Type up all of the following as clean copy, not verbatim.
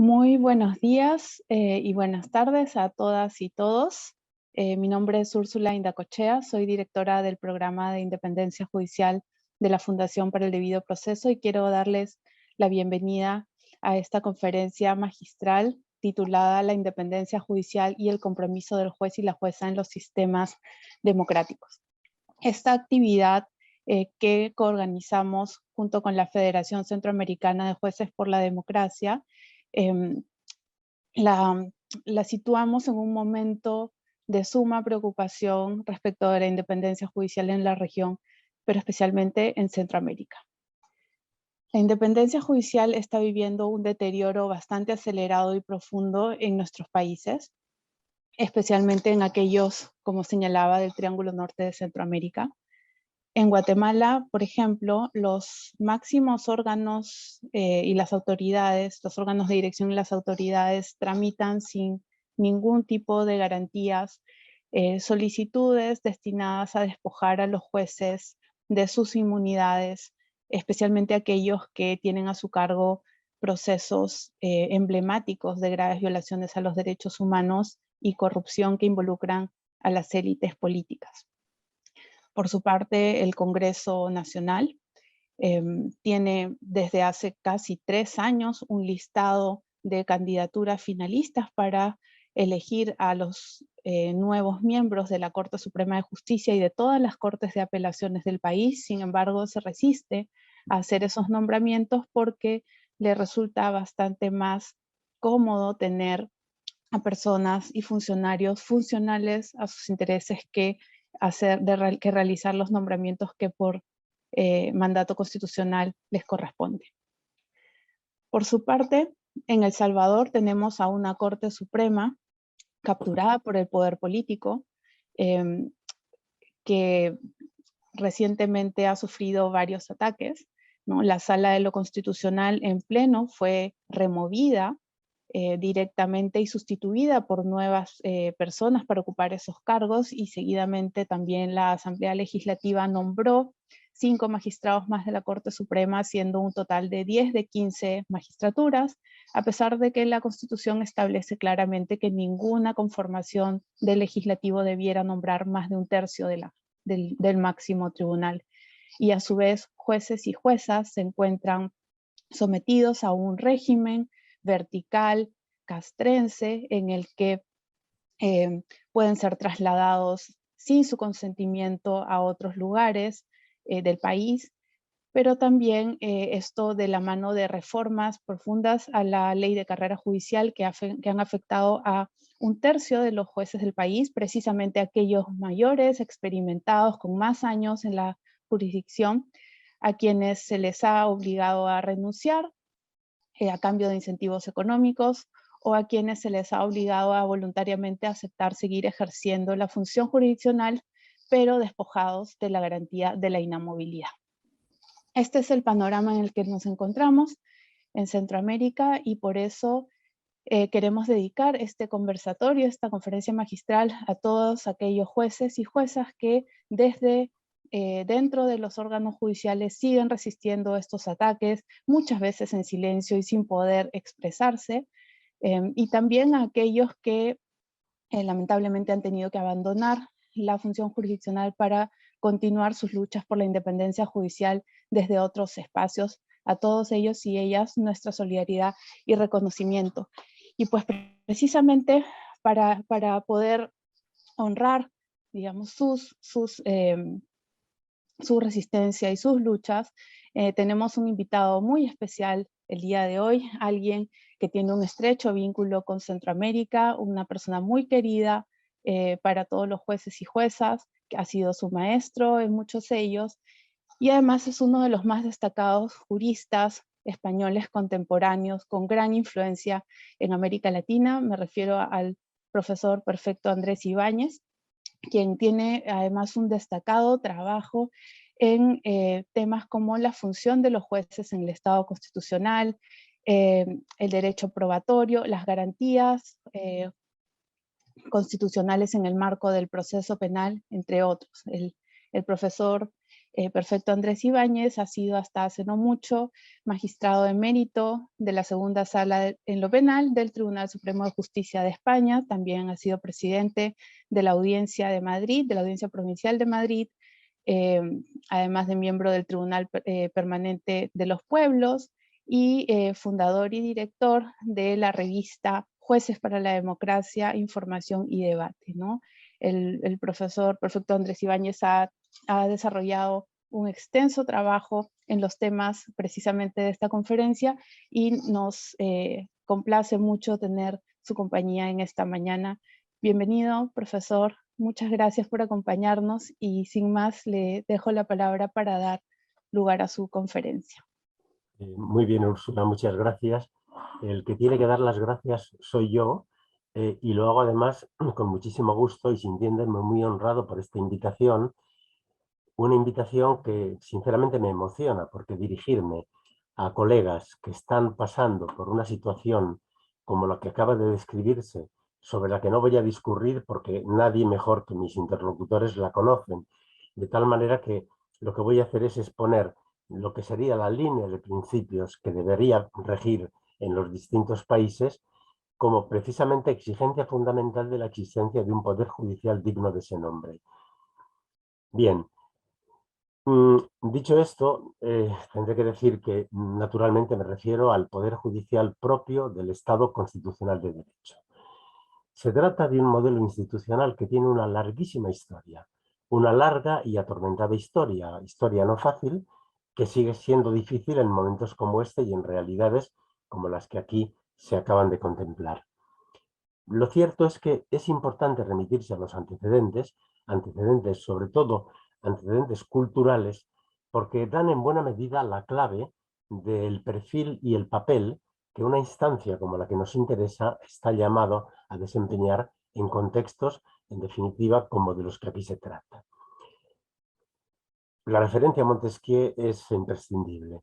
Muy buenos días y buenas tardes a todas y todos. Mi nombre es Úrsula Indacochea, soy directora del programa de Independencia Judicial de la Fundación para el Debido Proceso y quiero darles la bienvenida a esta conferencia magistral titulada La Independencia Judicial y el Compromiso del Juez y la Jueza en los Sistemas Democráticos. Esta actividad que coorganizamos junto con la Federación Centroamericana de Jueces por la Democracia, em, la, la situamos en un momento de suma preocupación respecto de la independencia judicial en la región, pero especialmente en Centroamérica. La independencia judicial está viviendo un deterioro bastante acelerado y profundo en nuestros países, especialmente en aquellos, como señalaba, del Triángulo Norte de Centroamérica. En Guatemala, por ejemplo, los máximos órganos y las autoridades, los órganos de dirección y las autoridades tramitan sin ningún tipo de garantías solicitudes destinadas a despojar a los jueces de sus inmunidades, especialmente aquellos que tienen a su cargo procesos emblemáticos de graves violaciones a los derechos humanos y corrupción que involucran a las élites políticas. Por su parte, el Congreso Nacional tiene desde hace casi 3 años un listado de candidaturas finalistas para elegir a los nuevos miembros de la Corte Suprema de Justicia y de todas las cortes de apelaciones del país. Sin embargo, se resiste a hacer esos nombramientos porque le resulta bastante más cómodo tener a personas y funcionarios funcionales a sus intereses que realizar los nombramientos que por mandato constitucional les corresponde. Por su parte, en El Salvador tenemos a una Corte Suprema capturada por el poder político, que recientemente ha sufrido varios ataques, ¿no? La Sala de lo Constitucional en pleno fue removida directamente y sustituida por nuevas personas para ocupar esos cargos, y seguidamente también la Asamblea Legislativa nombró 5 magistrados más de la Corte Suprema, siendo un total de 10 de 15 magistraturas, a pesar de que la Constitución establece claramente que ninguna conformación del legislativo debiera nombrar más de un tercio del máximo tribunal. Y a su vez, jueces y juezas se encuentran sometidos a un régimen vertical castrense en el que pueden ser trasladados sin su consentimiento a otros lugares del país, pero también esto de la mano de reformas profundas a la ley de carrera judicial que han afectado a un tercio de los jueces del país, precisamente aquellos mayores, experimentados, con más años en la jurisdicción, a quienes se les ha obligado a renunciar a cambio de incentivos económicos, o a quienes se les ha obligado a voluntariamente aceptar seguir ejerciendo la función jurisdiccional, pero despojados de la garantía de la inamovilidad. Este es el panorama en el que nos encontramos en Centroamérica, y por eso queremos dedicar este conversatorio, esta conferencia magistral, a todos aquellos jueces y juezas que desde dentro de los órganos judiciales siguen resistiendo estos ataques, muchas veces en silencio y sin poder expresarse, y también a aquellos que lamentablemente han tenido que abandonar la función jurisdiccional para continuar sus luchas por la independencia judicial desde otros espacios. A todos ellos y ellas nuestra solidaridad y reconocimiento. Y pues precisamente para poder honrar, digamos, su resistencia y sus luchas, tenemos un invitado muy especial el día de hoy, alguien que tiene un estrecho vínculo con Centroamérica, una persona muy querida para todos los jueces y juezas, que ha sido su maestro en muchos de ellos, y además es uno de los más destacados juristas españoles contemporáneos con gran influencia en América Latina. Me refiero al profesor Perfecto Andrés Ibáñez, quien tiene además un destacado trabajo en temas como la función de los jueces en el Estado constitucional, el derecho probatorio, las garantías constitucionales en el marco del proceso penal, entre otros. El profesor Perfecto Andrés Ibáñez ha sido hasta hace no mucho magistrado emérito de la segunda sala en lo penal del Tribunal Supremo de Justicia de España. También ha sido presidente de la Audiencia de Madrid, de la Audiencia Provincial de Madrid, además de miembro del Tribunal Permanente de los Pueblos y fundador y director de la revista Jueces para la Democracia, Información y Debate, ¿no? El profesor Perfecto Andrés Ibáñez ha desarrollado un extenso trabajo en los temas precisamente de esta conferencia y nos complace mucho tener su compañía en esta mañana. Bienvenido, profesor. Muchas gracias por acompañarnos y sin más le dejo la palabra para dar lugar a su conferencia. Muy bien, Úrsula, muchas gracias. El que tiene que dar las gracias soy yo y lo hago además con muchísimo gusto y sintiéndome muy honrado por esta invitación. Una invitación que sinceramente me emociona porque dirigirme a colegas que están pasando por una situación como la que acaba de describirse, sobre la que no voy a discurrir porque nadie mejor que mis interlocutores la conocen, de tal manera que lo que voy a hacer es exponer lo que sería la línea de principios que debería regir en los distintos países como precisamente exigencia fundamental de la existencia de un poder judicial digno de ese nombre. Bien. Dicho esto, tendré que decir que naturalmente me refiero al Poder Judicial propio del Estado constitucional de Derecho. Se trata de un modelo institucional que tiene una larguísima historia, una larga y atormentada historia no fácil, que sigue siendo difícil en momentos como este y en realidades como las que aquí se acaban de contemplar. Lo cierto es que es importante remitirse a los antecedentes sobre todo antecedentes culturales, porque dan en buena medida la clave del perfil y el papel que una instancia como la que nos interesa está llamado a desempeñar en contextos, en definitiva, como de los que aquí se trata. La referencia a Montesquieu es imprescindible.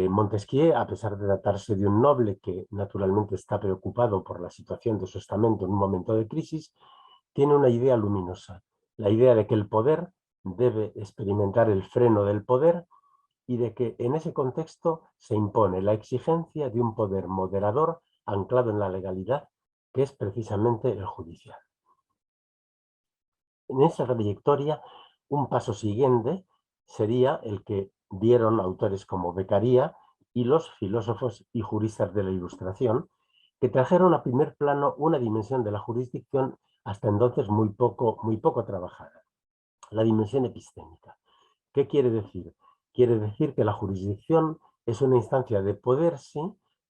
Montesquieu, a pesar de tratarse de un noble que naturalmente está preocupado por la situación de su estamento en un momento de crisis, tiene una idea luminosa, la idea de que el poder debe experimentar el freno del poder y de que en ese contexto se impone la exigencia de un poder moderador anclado en la legalidad, que es precisamente el judicial. En esa trayectoria, un paso siguiente sería el que dieron autores como Beccaria y los filósofos y juristas de la Ilustración, que trajeron a primer plano una dimensión de la jurisdicción hasta entonces muy poco trabajada, la dimensión epistémica. ¿Qué quiere decir? Quiere decir que la jurisdicción es una instancia de poder, sí,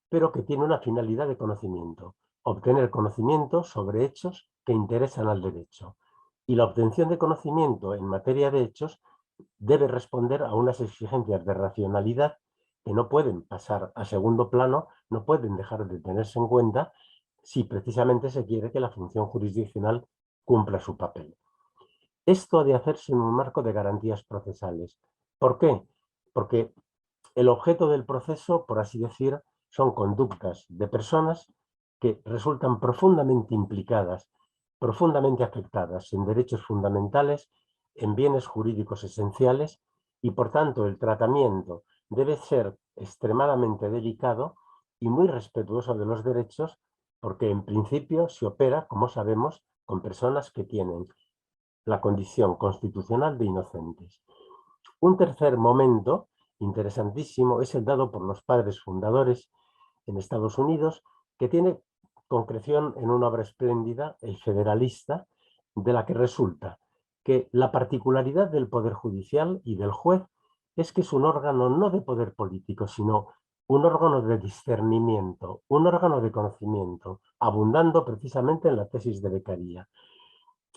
pero que tiene una finalidad de conocimiento, obtener conocimiento sobre hechos que interesan al derecho. Y la obtención de conocimiento en materia de hechos debe responder a unas exigencias de racionalidad que no pueden pasar a segundo plano, no pueden dejar de tenerse en cuenta si precisamente se quiere que la función jurisdiccional cumpla su papel. Esto ha de hacerse en un marco de garantías procesales. ¿Por qué? Porque el objeto del proceso, por así decir, son conductas de personas que resultan profundamente implicadas, profundamente afectadas en derechos fundamentales, en bienes jurídicos esenciales y, por tanto, el tratamiento debe ser extremadamente delicado y muy respetuoso de los derechos porque, en principio, se opera, como sabemos, con personas que tienen la condición constitucional de inocentes. Un tercer momento interesantísimo es el dado por los padres fundadores en Estados Unidos, que tiene concreción en una obra espléndida, El Federalista, de la que resulta que la particularidad del Poder Judicial y del juez es que es un órgano no de poder político, sino un órgano de discernimiento, un órgano de conocimiento, abundando precisamente en la tesis de Beccaria,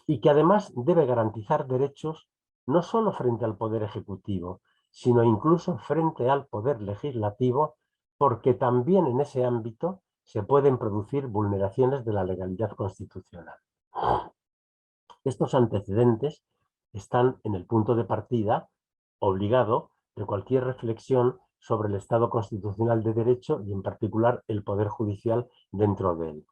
y que además debe garantizar derechos no solo frente al Poder Ejecutivo, sino incluso frente al Poder Legislativo, porque también en ese ámbito se pueden producir vulneraciones de la legalidad constitucional. Estos antecedentes están en el punto de partida obligado de cualquier reflexión sobre el Estado constitucional de derecho y en particular el Poder Judicial dentro de él.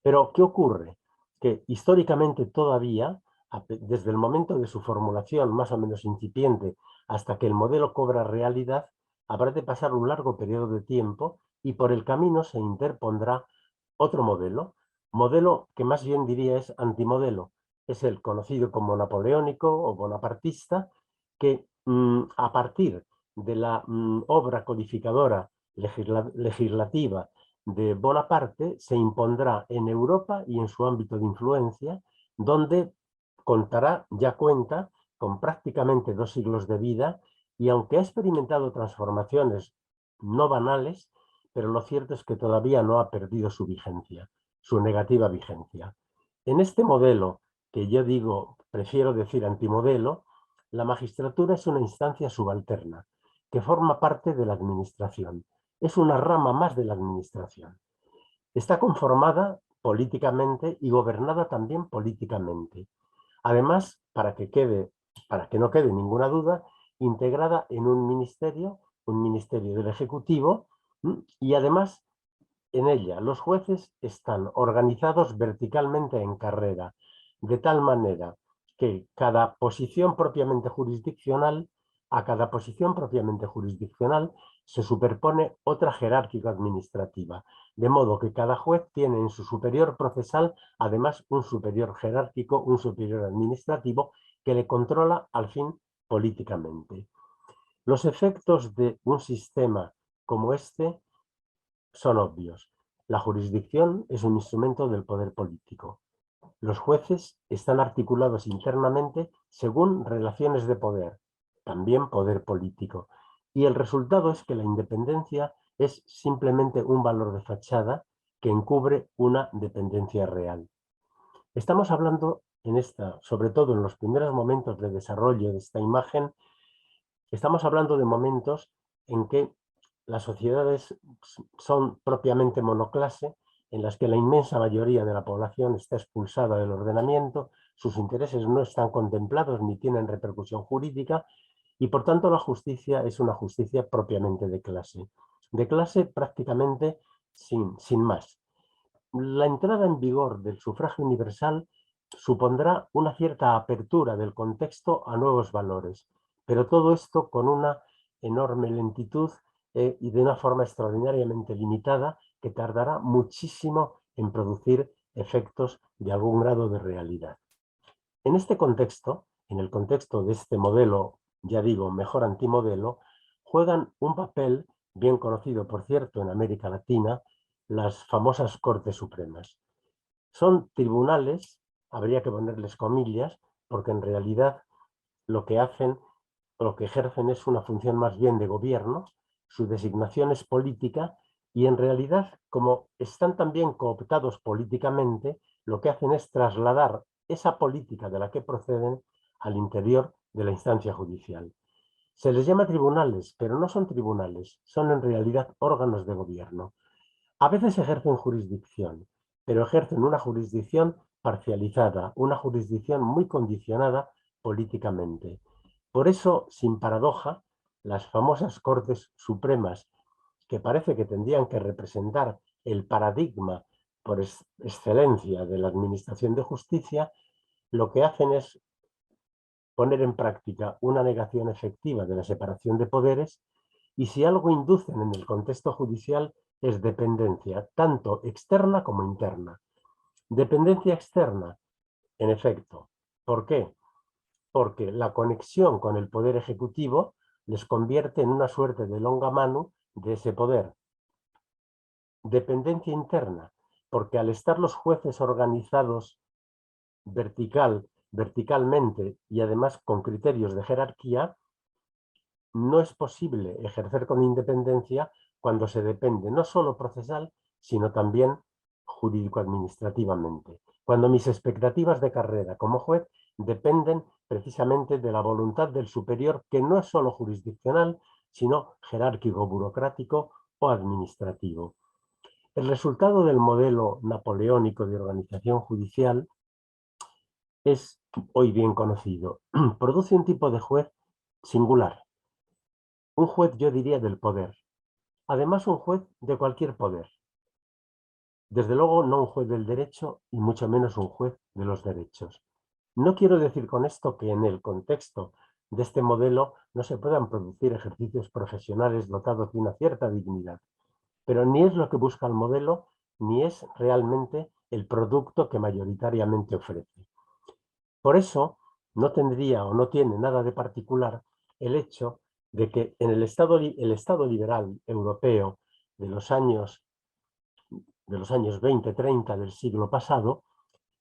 Pero, ¿qué ocurre? Que históricamente todavía, desde el momento de su formulación más o menos incipiente hasta que el modelo cobra realidad, habrá de pasar un largo periodo de tiempo y por el camino se interpondrá otro modelo que más bien diría es antimodelo. Es el conocido como napoleónico o bonapartista, que a partir de la obra codificadora legislativa de Bonaparte se impondrá en Europa y en su ámbito de influencia, donde ya cuenta con prácticamente 2 siglos de vida y aunque ha experimentado transformaciones no banales, pero lo cierto es que todavía no ha perdido su vigencia, su negativa vigencia. En este modelo, que yo prefiero decir antimodelo, la magistratura es una instancia subalterna que forma parte de la administración. Es una rama más de la administración. Está conformada políticamente y gobernada también políticamente. Además, para que no quede ninguna duda, integrada en un ministerio del Ejecutivo, y además en ella los jueces están organizados verticalmente en carrera, de tal manera que a cada posición propiamente jurisdiccional se superpone otra jerárquica administrativa, de modo que cada juez tiene en su superior procesal además un superior jerárquico, un superior administrativo que le controla al fin políticamente. Los efectos de un sistema como este son obvios. La jurisdicción es un instrumento del poder político. Los jueces están articulados internamente según relaciones de poder, también poder político. Y el resultado es que la independencia es simplemente un valor de fachada que encubre una dependencia real. Estamos hablando sobre todo en los primeros momentos de desarrollo de esta imagen, estamos hablando de momentos en que las sociedades son propiamente monoclase, en las que la inmensa mayoría de la población está expulsada del ordenamiento, sus intereses no están contemplados ni tienen repercusión jurídica y por tanto la justicia es una justicia propiamente de clase prácticamente sin más. La entrada en vigor del sufragio universal supondrá una cierta apertura del contexto a nuevos valores, pero todo esto con una enorme lentitud y de una forma extraordinariamente limitada que tardará muchísimo en producir efectos de algún grado de realidad. En este contexto, en el contexto de este modelo, ya digo, mejor antimodelo, juegan un papel bien conocido, por cierto, en América Latina, las famosas Cortes Supremas. Son tribunales, habría que ponerles comillas, porque en realidad lo que ejercen es una función más bien de gobierno, su designación es política y en realidad, como están también cooptados políticamente, lo que hacen es trasladar esa política de la que proceden al interior de la instancia judicial. Se les llama tribunales, pero no son tribunales, son en realidad órganos de gobierno. A veces ejercen jurisdicción, pero ejercen una jurisdicción parcializada, una jurisdicción muy condicionada políticamente. Por eso, sin paradoja, las famosas Cortes Supremas, que parece que tendrían que representar el paradigma por excelencia de la administración de justicia, lo que hacen es poner en práctica una negación efectiva de la separación de poderes y si algo inducen en el contexto judicial es dependencia, tanto externa como interna. Dependencia externa, en efecto. ¿Por qué? Porque la conexión con el poder ejecutivo les convierte en una suerte de longa mano de ese poder. Dependencia interna, porque al estar los jueces organizados verticalmente y además con criterios de jerarquía, no es posible ejercer con independencia cuando se depende no solo procesal, sino también jurídico-administrativamente. Cuando mis expectativas de carrera como juez dependen precisamente de la voluntad del superior, que no es solo jurisdiccional, sino jerárquico, burocrático o administrativo. El resultado del modelo napoleónico de organización judicial es hoy bien conocido. Produce un tipo de juez singular. Un juez, yo diría, del poder. Además, un juez de cualquier poder. Desde luego, no un juez del derecho y mucho menos un juez de los derechos. No quiero decir con esto que en el contexto de este modelo no se puedan producir ejercicios profesionales dotados de una cierta dignidad. Pero ni es lo que busca el modelo, ni es realmente el producto que mayoritariamente ofrece. Por eso, no tendría o no tiene nada de particular el hecho de que en el Estado liberal europeo de los años 20-30 del siglo pasado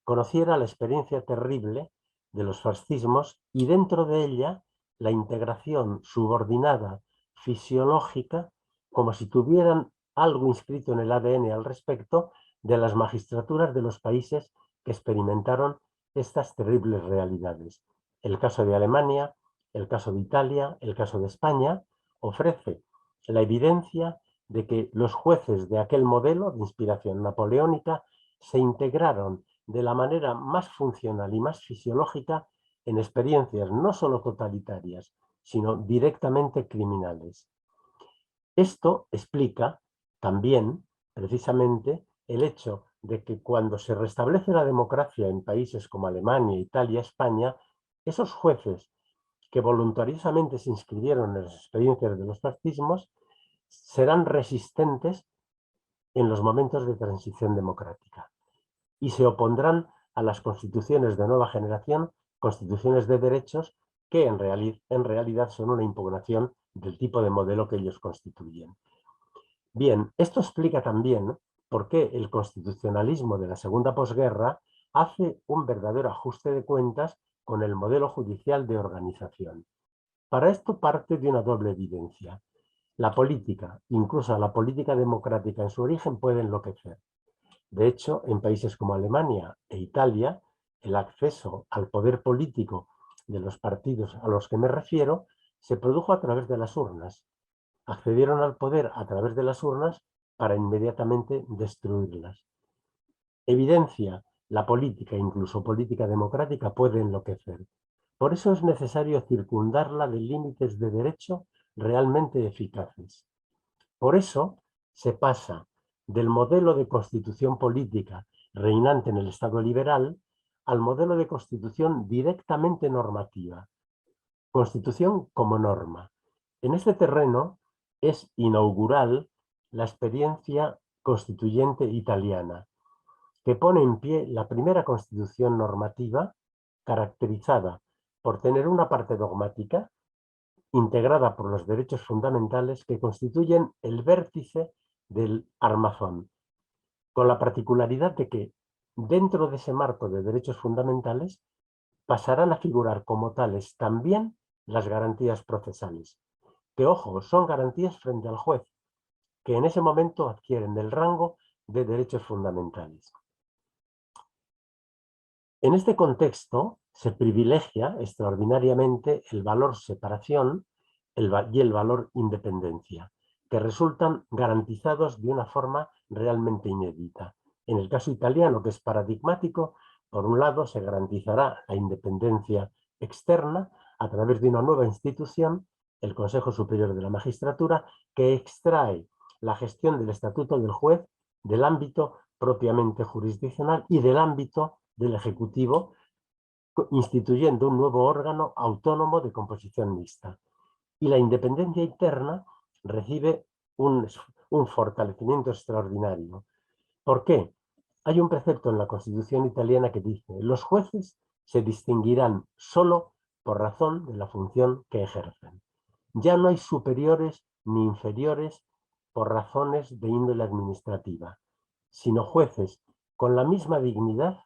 conociera la experiencia terrible de los fascismos y dentro de ella la integración subordinada fisiológica, como si tuvieran algo inscrito en el ADN al respecto, de las magistraturas de los países que experimentaron estas terribles realidades. El caso de Alemania, el caso de Italia, el caso de España, ofrece la evidencia de que los jueces de aquel modelo de inspiración napoleónica se integraron de la manera más funcional y más fisiológica en experiencias no solo totalitarias, sino directamente criminales. Esto explica también, precisamente, el hecho de que cuando se restablece la democracia en países como Alemania, Italia, España, esos jueces que voluntariosamente se inscribieron en las experiencias de los fascismos serán resistentes en los momentos de transición democrática y se opondrán a las constituciones de nueva generación, constituciones de derechos que en realidad son una impugnación del tipo de modelo que ellos constituyen. Bien, esto explica también por qué el constitucionalismo de la segunda posguerra hace un verdadero ajuste de cuentas con el modelo judicial de organización. Para esto parte de una doble evidencia. La política, incluso la política democrática en su origen, puede enloquecer. De hecho, en países como Alemania e Italia, el acceso al poder político de los partidos a los que me refiero se produjo a través de las urnas. Accedieron al poder a través de las urnas para inmediatamente destruirlas. Evidencia, la política, incluso política democrática, puede enloquecer. Por eso es necesario circundarla de límites de derecho realmente eficaces. Por eso se pasa del modelo de constitución política reinante en el Estado liberal al modelo de constitución directamente normativa. Constitución como norma. En este terreno es inaugural la experiencia constituyente italiana, que pone en pie la primera constitución normativa caracterizada por tener una parte dogmática integrada por los derechos fundamentales que constituyen el vértice del armazón, con la particularidad de que dentro de ese marco de derechos fundamentales pasarán a figurar como tales también las garantías procesales, que, ojo, son garantías frente al juez, que en ese momento adquieren el rango de derechos fundamentales. En este contexto se privilegia extraordinariamente el valor separación y el valor independencia, que resultan garantizados de una forma realmente inédita. En el caso italiano, que es paradigmático, por un lado se garantizará la independencia externa a través de una nueva institución, el Consejo Superior de la Magistratura, que extrae la gestión del estatuto del juez del ámbito propiamente jurisdiccional y del ámbito del Ejecutivo, instituyendo un nuevo órgano autónomo de composición mixta. Y la independencia interna recibe un fortalecimiento extraordinario. ¿Por qué? Hay un precepto en la Constitución italiana que dice: los jueces se distinguirán solo por razón de la función que ejercen. Ya no hay superiores ni inferiores por razones de índole administrativa, sino jueces con la misma dignidad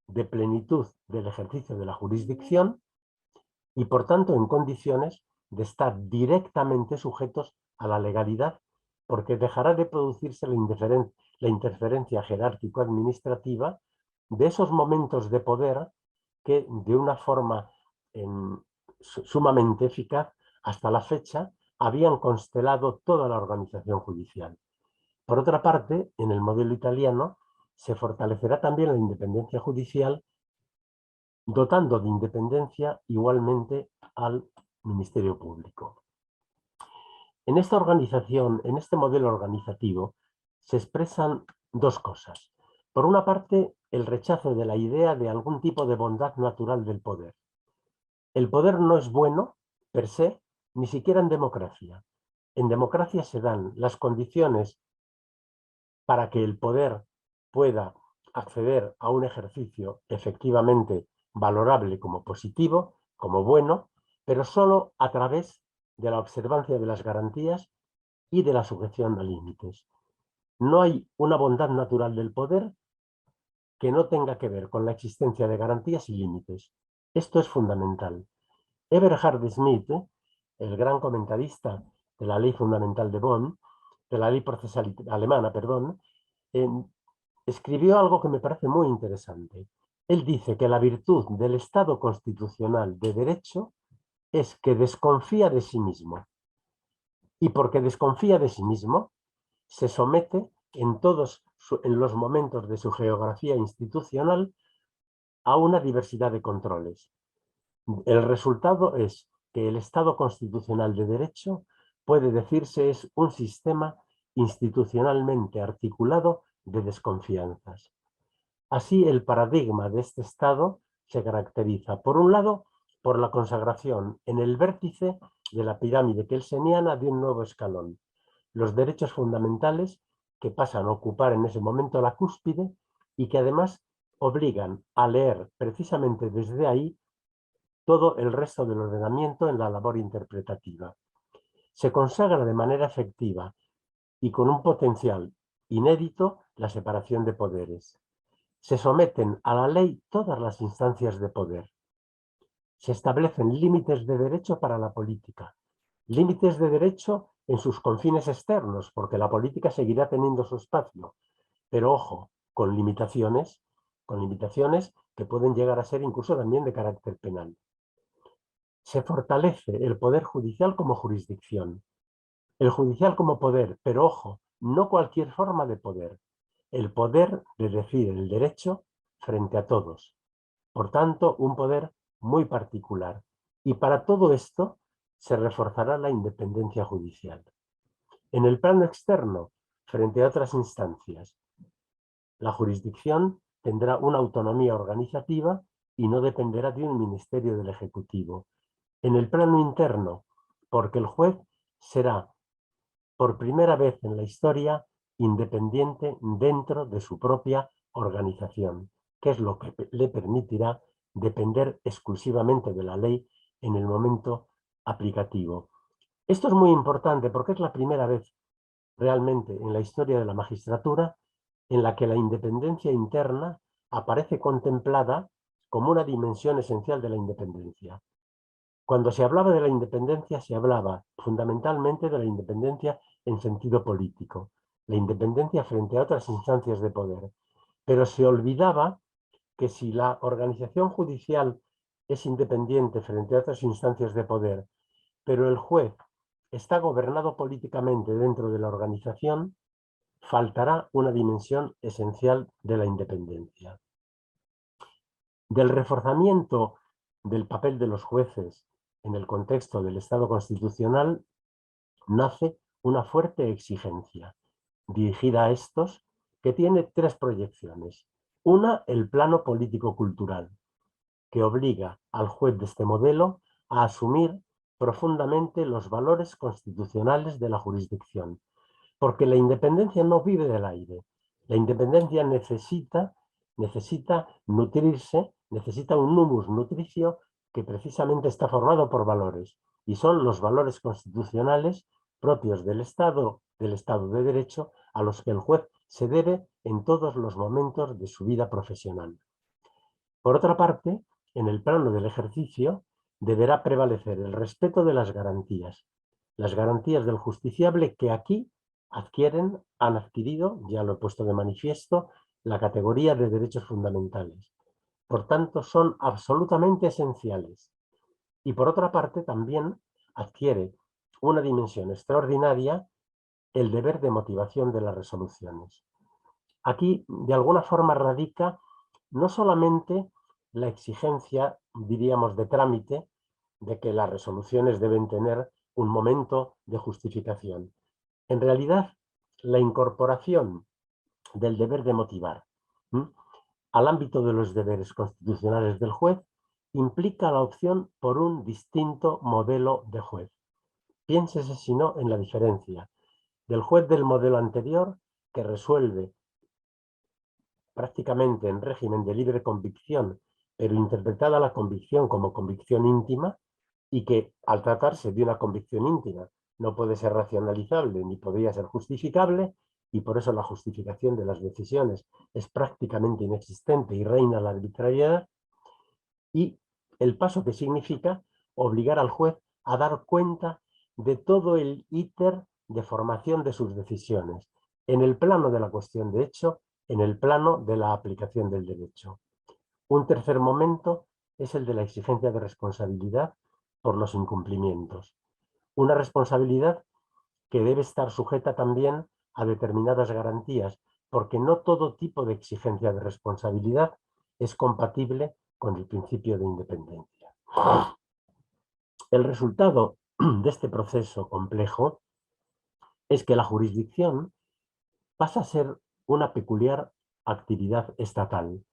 de plenitud del ejercicio de la jurisdicción y, por tanto, en condiciones de estar directamente sujetos a la legalidad, porque dejará de producirse la interferencia jerárquico-administrativa de esos momentos de poder que, de una forma sumamente eficaz, hasta la fecha, habían constelado toda la organización judicial. Por otra parte, en el modelo italiano se fortalecerá también la independencia judicial, dotando de independencia igualmente al Ministerio Público. En esta organización, en este modelo organizativo, se expresan dos cosas. Por una parte, el rechazo de la idea de algún tipo de bondad natural del poder. El poder no es bueno per se, ni siquiera en democracia. En democracia se dan las condiciones para que el poder pueda acceder a un ejercicio efectivamente valorable como positivo, como bueno, pero solo a través de la observancia de las garantías y de la sujeción a límites. No hay una bondad natural del poder que no tenga que ver con la existencia de garantías y límites. Esto es fundamental. Eberhard Schmidt, el gran comentarista de la ley fundamental de Bonn, de la ley procesal alemana, perdón, escribió algo que me parece muy interesante. Él dice que la virtud del Estado constitucional de derecho es que desconfía de sí mismo. Y porque desconfía de sí mismo, se somete en los momentos de su geografía institucional a una diversidad de controles. El resultado es que el Estado constitucional de derecho puede decirse es un sistema institucionalmente articulado de desconfianzas. Así, el paradigma de este Estado se caracteriza, por un lado, por la consagración en el vértice de la pirámide kelseniana de un nuevo escalón, los derechos fundamentales que pasan a ocupar en ese momento la cúspide y que además obligan a leer precisamente desde ahí todo el resto del ordenamiento en la labor interpretativa. Se consagra de manera efectiva y con un potencial inédito la separación de poderes. Se someten a la ley todas las instancias de poder. Se establecen límites de derecho para la política, límites de derecho en sus confines externos, porque la política seguirá teniendo su espacio, pero ojo, con limitaciones que pueden llegar a ser incluso también de carácter penal. Se fortalece el poder judicial como jurisdicción, el judicial como poder, pero ojo, no cualquier forma de poder, el poder de decir el derecho frente a todos. Por tanto, un poder muy particular. Y para todo esto se reforzará la independencia judicial. En el plano externo, frente a otras instancias, la jurisdicción tendrá una autonomía organizativa y no dependerá de un ministerio del Ejecutivo. En el plano interno, porque el juez será por primera vez en la historia independiente dentro de su propia organización, que es lo que le permitirá depender exclusivamente de la ley en el momento aplicativo. Esto es muy importante porque es la primera vez realmente en la historia de la magistratura en la que la independencia interna aparece contemplada como una dimensión esencial de la independencia. Cuando se hablaba de la independencia, se hablaba fundamentalmente de la independencia en sentido político, la independencia frente a otras instancias de poder. Pero se olvidaba que si la organización judicial es independiente frente a otras instancias de poder, pero el juez está gobernado políticamente dentro de la organización, faltará una dimensión esencial de la independencia. Del reforzamiento del papel de los jueces en el contexto del Estado constitucional nace una fuerte exigencia dirigida a estos que tiene tres proyecciones. Una, el plano político-cultural, que obliga al juez de este modelo a asumir profundamente los valores constitucionales de la jurisdicción, porque la independencia no vive del aire. La independencia necesita nutrirse, necesita un humus nutricio que precisamente está formado por valores, y son los valores constitucionales propios del Estado de Derecho, a los que el juez se debe en todos los momentos de su vida profesional. Por otra parte, en el plano del ejercicio, deberá prevalecer el respeto de las garantías del justiciable que aquí han adquirido, ya lo he puesto de manifiesto, la categoría de derechos fundamentales. Por tanto, son absolutamente esenciales. Y por otra parte, también adquiere una dimensión extraordinaria el deber de motivación de las resoluciones. Aquí, de alguna forma, radica no solamente la exigencia, diríamos, de trámite, de que las resoluciones deben tener un momento de justificación. En realidad, la incorporación del deber de motivar al ámbito de los deberes constitucionales del juez implica la opción por un distinto modelo de juez. Piénsese, si no, en la diferencia del juez del modelo anterior, que resuelve prácticamente en régimen de libre convicción, pero interpretada la convicción como convicción íntima, y que al tratarse de una convicción íntima no puede ser racionalizable ni podría ser justificable, y por eso la justificación de las decisiones es prácticamente inexistente y reina la arbitrariedad, y el paso que significa obligar al juez a dar cuenta de todo el íter de formación de sus decisiones, en el plano de la cuestión de hecho, en el plano de la aplicación del derecho. Un tercer momento es el de la exigencia de responsabilidad por los incumplimientos. Una responsabilidad que debe estar sujeta también a determinadas garantías, porque no todo tipo de exigencia de responsabilidad es compatible con el principio de independencia. El resultado de este proceso complejo es que la jurisdicción pasa a ser una peculiar actividad estatal.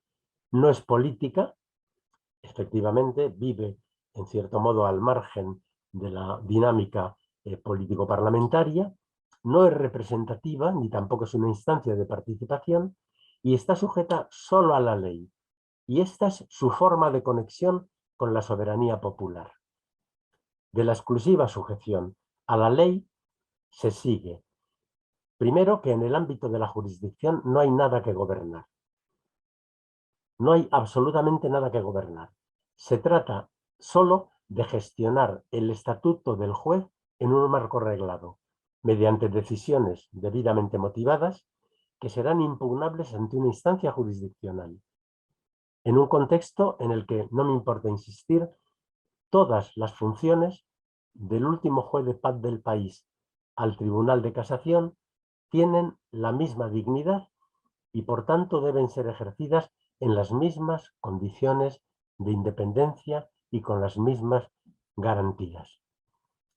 No es política, efectivamente, vive en cierto modo al margen de la dinámica político-parlamentaria, no es representativa ni tampoco es una instancia de participación y está sujeta solo a la ley. Y esta es su forma de conexión con la soberanía popular. De la exclusiva sujeción a la ley se sigue, primero, que en el ámbito de la jurisdicción no hay nada que gobernar. No hay absolutamente nada que gobernar. Se trata solo de gestionar el estatuto del juez en un marco reglado, mediante decisiones debidamente motivadas que serán impugnables ante una instancia jurisdiccional. En un contexto en el que, no me importa insistir, todas las funciones del último juez de paz del país al Tribunal de Casación tienen la misma dignidad y por tanto deben ser ejercidas en las mismas condiciones de independencia y con las mismas garantías.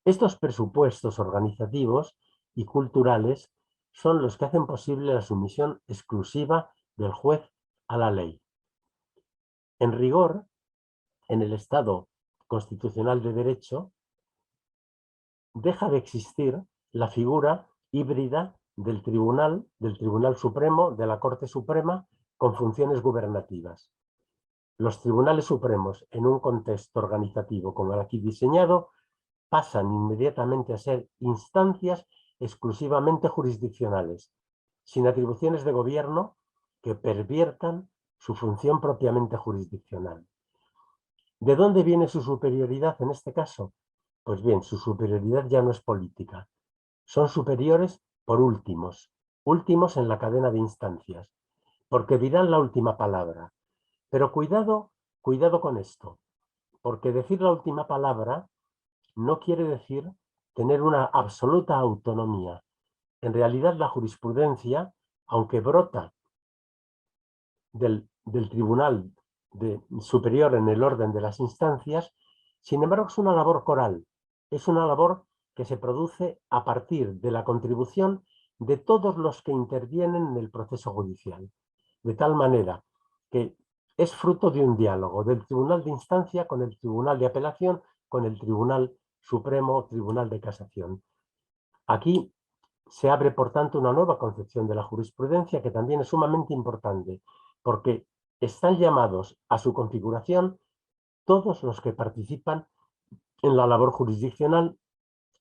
Estos presupuestos organizativos y culturales son los que hacen posible la sumisión exclusiva del juez a la ley. En rigor, en el Estado constitucional de derecho, deja de existir la figura híbrida del Tribunal Supremo, de la Corte Suprema, con funciones gubernativas. Los tribunales supremos, en un contexto organizativo como el aquí diseñado, pasan inmediatamente a ser instancias exclusivamente jurisdiccionales, sin atribuciones de gobierno que perviertan su función propiamente jurisdiccional. ¿De dónde viene su superioridad en este caso? Pues bien, su superioridad ya no es política. Son superiores por últimos, últimos en la cadena de instancias, porque dirán la última palabra. Pero cuidado con esto, porque decir la última palabra no quiere decir tener una absoluta autonomía. En realidad, la jurisprudencia, aunque brota del tribunal superior en el orden de las instancias, sin embargo es una labor coral, es una labor que se produce a partir de la contribución de todos los que intervienen en el proceso judicial, de tal manera que es fruto de un diálogo del tribunal de instancia con el tribunal de apelación, con el Tribunal Supremo, Tribunal de Casación. Aquí se abre, por tanto, una nueva concepción de la jurisprudencia que también es sumamente importante, porque están llamados a su configuración todos los que participan en la labor jurisdiccional,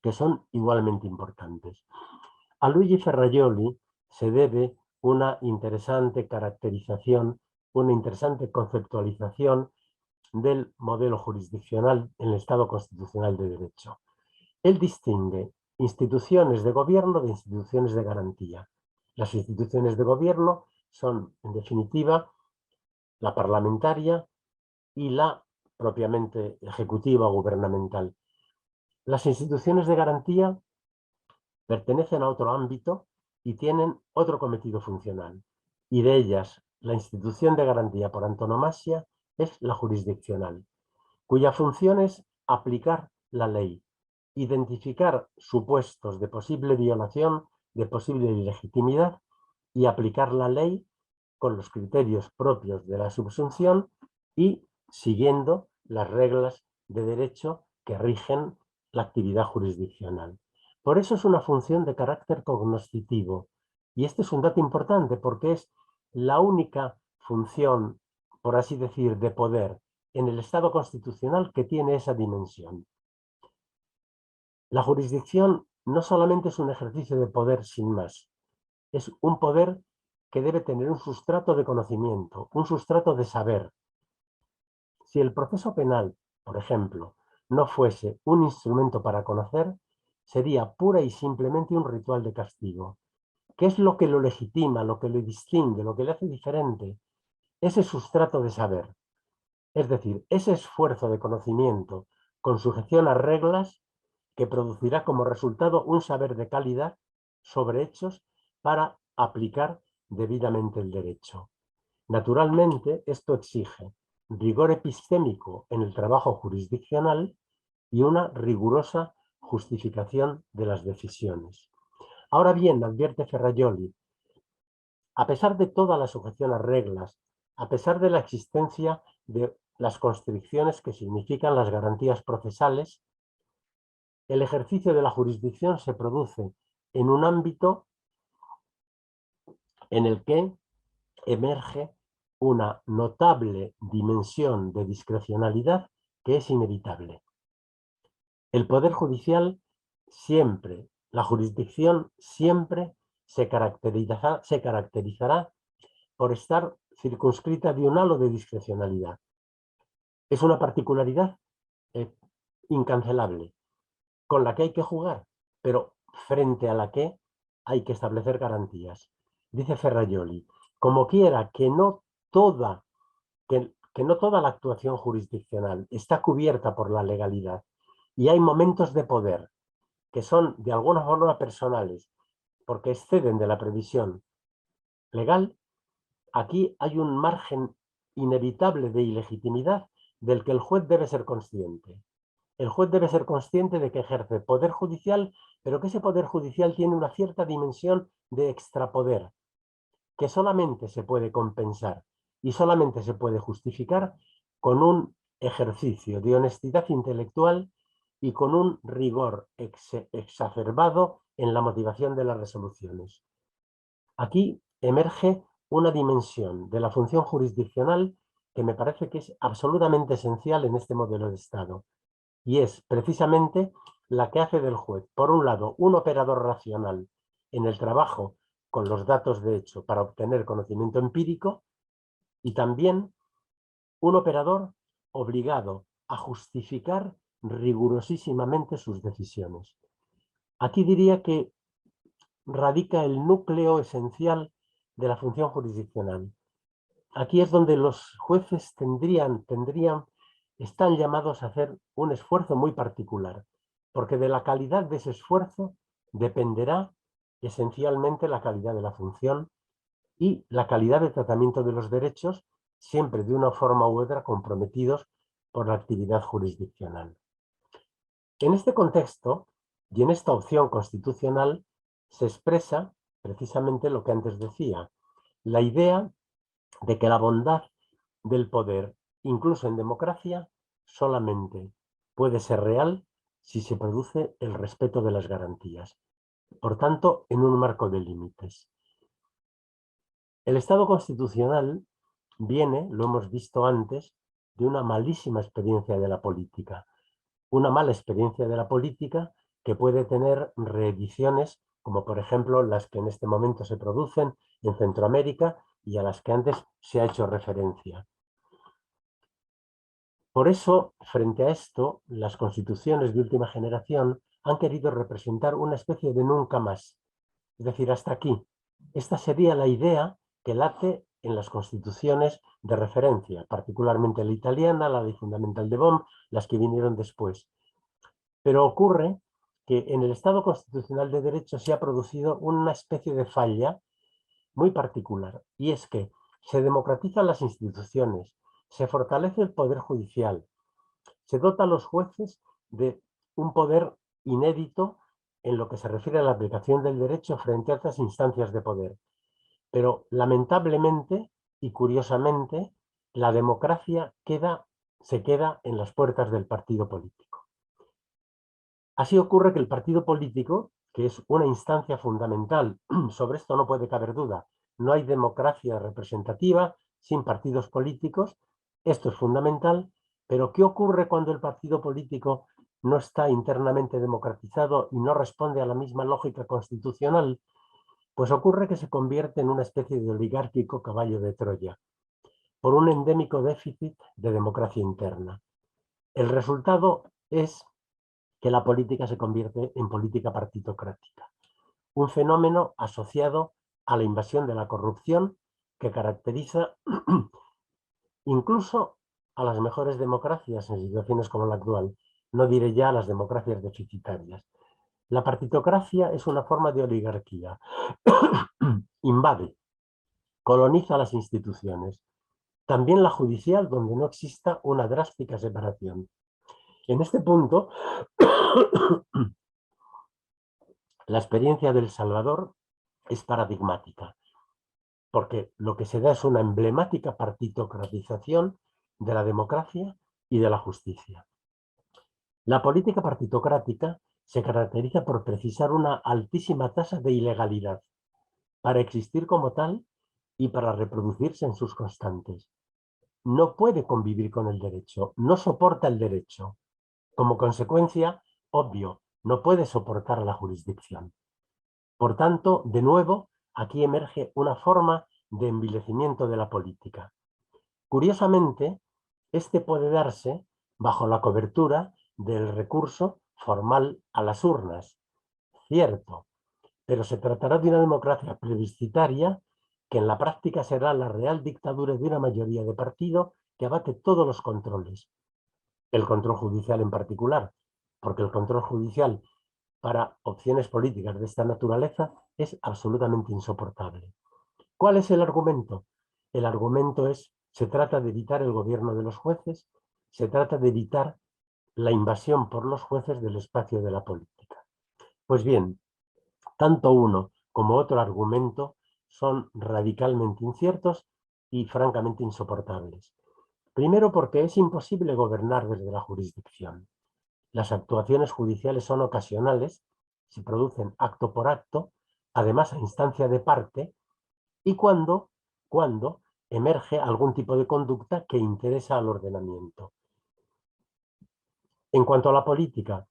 que son igualmente importantes. A Luigi Ferrajoli se debe una interesante caracterización, una interesante conceptualización del modelo jurisdiccional en el Estado constitucional de derecho. Él distingue instituciones de gobierno de instituciones de garantía. Las instituciones de gobierno son, en definitiva, la parlamentaria y la propiamente ejecutiva o gubernamental. Las instituciones de garantía pertenecen a otro ámbito y tienen otro cometido funcional. Y de ellas, la institución de garantía por antonomasia es la jurisdiccional, cuya función es aplicar la ley, identificar supuestos de posible violación, de posible ilegitimidad y aplicar la ley con los criterios propios de la subsunción y siguiendo las reglas de derecho que rigen la actividad jurisdiccional. Por eso es una función de carácter cognoscitivo. Y este es un dato importante porque es la única función, por así decir, de poder en el Estado constitucional que tiene esa dimensión. La jurisdicción no solamente es un ejercicio de poder sin más, es un poder que debe tener un sustrato de conocimiento, un sustrato de saber. Si el proceso penal, por ejemplo, no fuese un instrumento para conocer, sería pura y simplemente un ritual de castigo. ¿Qué es lo que lo legitima, lo que lo distingue, lo que le hace diferente? Ese sustrato de saber. Es decir, ese esfuerzo de conocimiento con sujeción a reglas que producirá como resultado un saber de calidad sobre hechos para aplicar debidamente el derecho. Naturalmente, esto exige rigor epistémico en el trabajo jurisdiccional y una rigurosa justificación de las decisiones. Ahora bien, advierte Ferrajoli, a pesar de toda la sujeción a reglas, a pesar de la existencia de las constricciones que significan las garantías procesales, el ejercicio de la jurisdicción se produce en un ámbito en el que emerge una notable dimensión de discrecionalidad que es inevitable. El Poder Judicial siempre, la jurisdicción siempre se caracterizará por estar circunscrita de un halo de discrecionalidad. Es una particularidad incancelable, con la que hay que jugar, pero frente a la que hay que establecer garantías. Dice Ferrajoli, como quiera que no toda la actuación jurisdiccional está cubierta por la legalidad y hay momentos de poder que son de alguna forma personales porque exceden de la previsión legal, aquí hay un margen inevitable de ilegitimidad del que el juez debe ser consciente. El juez debe ser consciente de que ejerce poder judicial, pero que ese poder judicial tiene una cierta dimensión de extrapoder, que solamente se puede compensar y solamente se puede justificar con un ejercicio de honestidad intelectual y con un rigor exacerbado en la motivación de las resoluciones. Aquí emerge una dimensión de la función jurisdiccional que me parece que es absolutamente esencial en este modelo de Estado, y es precisamente la que hace del juez, por un lado, un operador racional en el trabajo con los datos de hecho para obtener conocimiento empírico, y también un operador obligado a justificar rigurosísimamente sus decisiones. Aquí diría que radica el núcleo esencial de la función jurisdiccional. Aquí es donde los jueces están llamados a hacer un esfuerzo muy particular, porque de la calidad de ese esfuerzo dependerá esencialmente la calidad de la función y la calidad de tratamiento de los derechos, siempre de una forma u otra comprometidos por la actividad jurisdiccional. En este contexto y en esta opción constitucional se expresa precisamente lo que antes decía, la idea de que la bondad del poder, incluso en democracia, solamente puede ser real si se produce el respeto de las garantías. Por tanto, en un marco de límites. El Estado constitucional viene, lo hemos visto antes, de una malísima experiencia de la política. Una mala experiencia de la política que puede tener reediciones, como por ejemplo las que en este momento se producen en Centroamérica y a las que antes se ha hecho referencia. Por eso, frente a esto, las constituciones de última generación han querido representar una especie de nunca más. Es decir, hasta aquí. Esta sería la idea que late en las constituciones de referencia, particularmente la italiana, la Ley Fundamental de Bonn, las que vinieron después. Pero ocurre que en el Estado constitucional de derecho se ha producido una especie de falla muy particular, y es que se democratizan las instituciones, se fortalece el poder judicial, se dota a los jueces de un poder inédito en lo que se refiere a la aplicación del derecho frente a otras instancias de poder. Pero lamentablemente y curiosamente, la democracia queda se queda en las puertas del partido político. Así ocurre que el partido político, que es una instancia fundamental, sobre esto no puede caber duda, no hay democracia representativa sin partidos políticos, esto es fundamental, pero ¿qué ocurre cuando el partido político no está internamente democratizado y no responde a la misma lógica constitucional? Pues ocurre que se convierte en una especie de oligárquico caballo de Troya, por un endémico déficit de democracia interna. El resultado es que la política se convierte en política partitocrática, un fenómeno asociado a la invasión de la corrupción que caracteriza incluso a las mejores democracias en situaciones como la actual, no diré ya a las democracias deficitarias. La partitocracia es una forma de oligarquía, invade, coloniza las instituciones, también la judicial, donde no exista una drástica separación. En este punto, la experiencia de El Salvador es paradigmática, porque lo que se da es una emblemática partitocratización de la democracia y de la justicia. La política partitocrática se caracteriza por precisar una altísima tasa de ilegalidad para existir como tal y para reproducirse en sus constantes. No puede convivir con el derecho, no soporta el derecho. Como consecuencia, obvio, no puede soportar la jurisdicción. Por tanto, de nuevo, aquí emerge una forma de envilecimiento de la política. Curiosamente, este puede darse bajo la cobertura del recurso formal a las urnas. Cierto, pero se tratará de una democracia plebiscitaria que en la práctica será la real dictadura de una mayoría de partido que abate todos los controles. El control judicial en particular, porque el control judicial para opciones políticas de esta naturaleza es absolutamente insoportable. ¿Cuál es el argumento? El argumento es, se trata de evitar el gobierno de los jueces, se trata de evitar la invasión por los jueces del espacio de la política. Pues bien, tanto uno como otro argumento son radicalmente inciertos y francamente insoportables. Primero, porque es imposible gobernar desde la jurisdicción. Las actuaciones judiciales son ocasionales, se producen acto por acto, además a instancia de parte, y cuando emerge algún tipo de conducta que interesa al ordenamiento. En cuanto a la política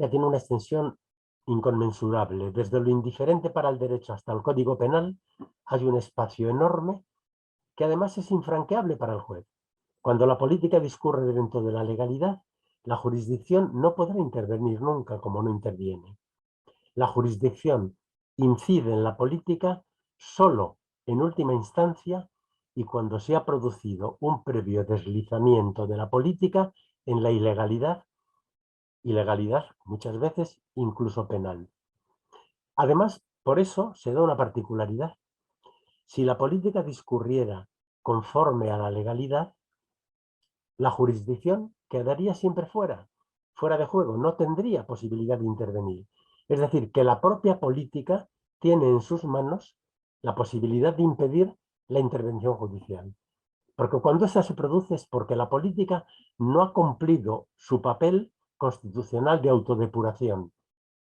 tiene una extensión inconmensurable. Desde lo indiferente para el derecho hasta el Código Penal hay un espacio enorme que además es infranqueable para el juez. Cuando la política discurre dentro de la legalidad, la jurisdicción no podrá intervenir nunca como no interviene. La jurisdicción incide en la política solo en última instancia y cuando se ha producido un previo deslizamiento de la política en la ilegalidad muchas veces incluso penal. Además, por eso se da una particularidad. Si la política discurriera conforme a la legalidad, la jurisdicción quedaría siempre fuera de juego, no tendría posibilidad de intervenir. Es decir, que la propia política tiene en sus manos la posibilidad de impedir la intervención judicial. Porque cuando esa se produce es porque la política no ha cumplido su papel constitucional de autodepuración.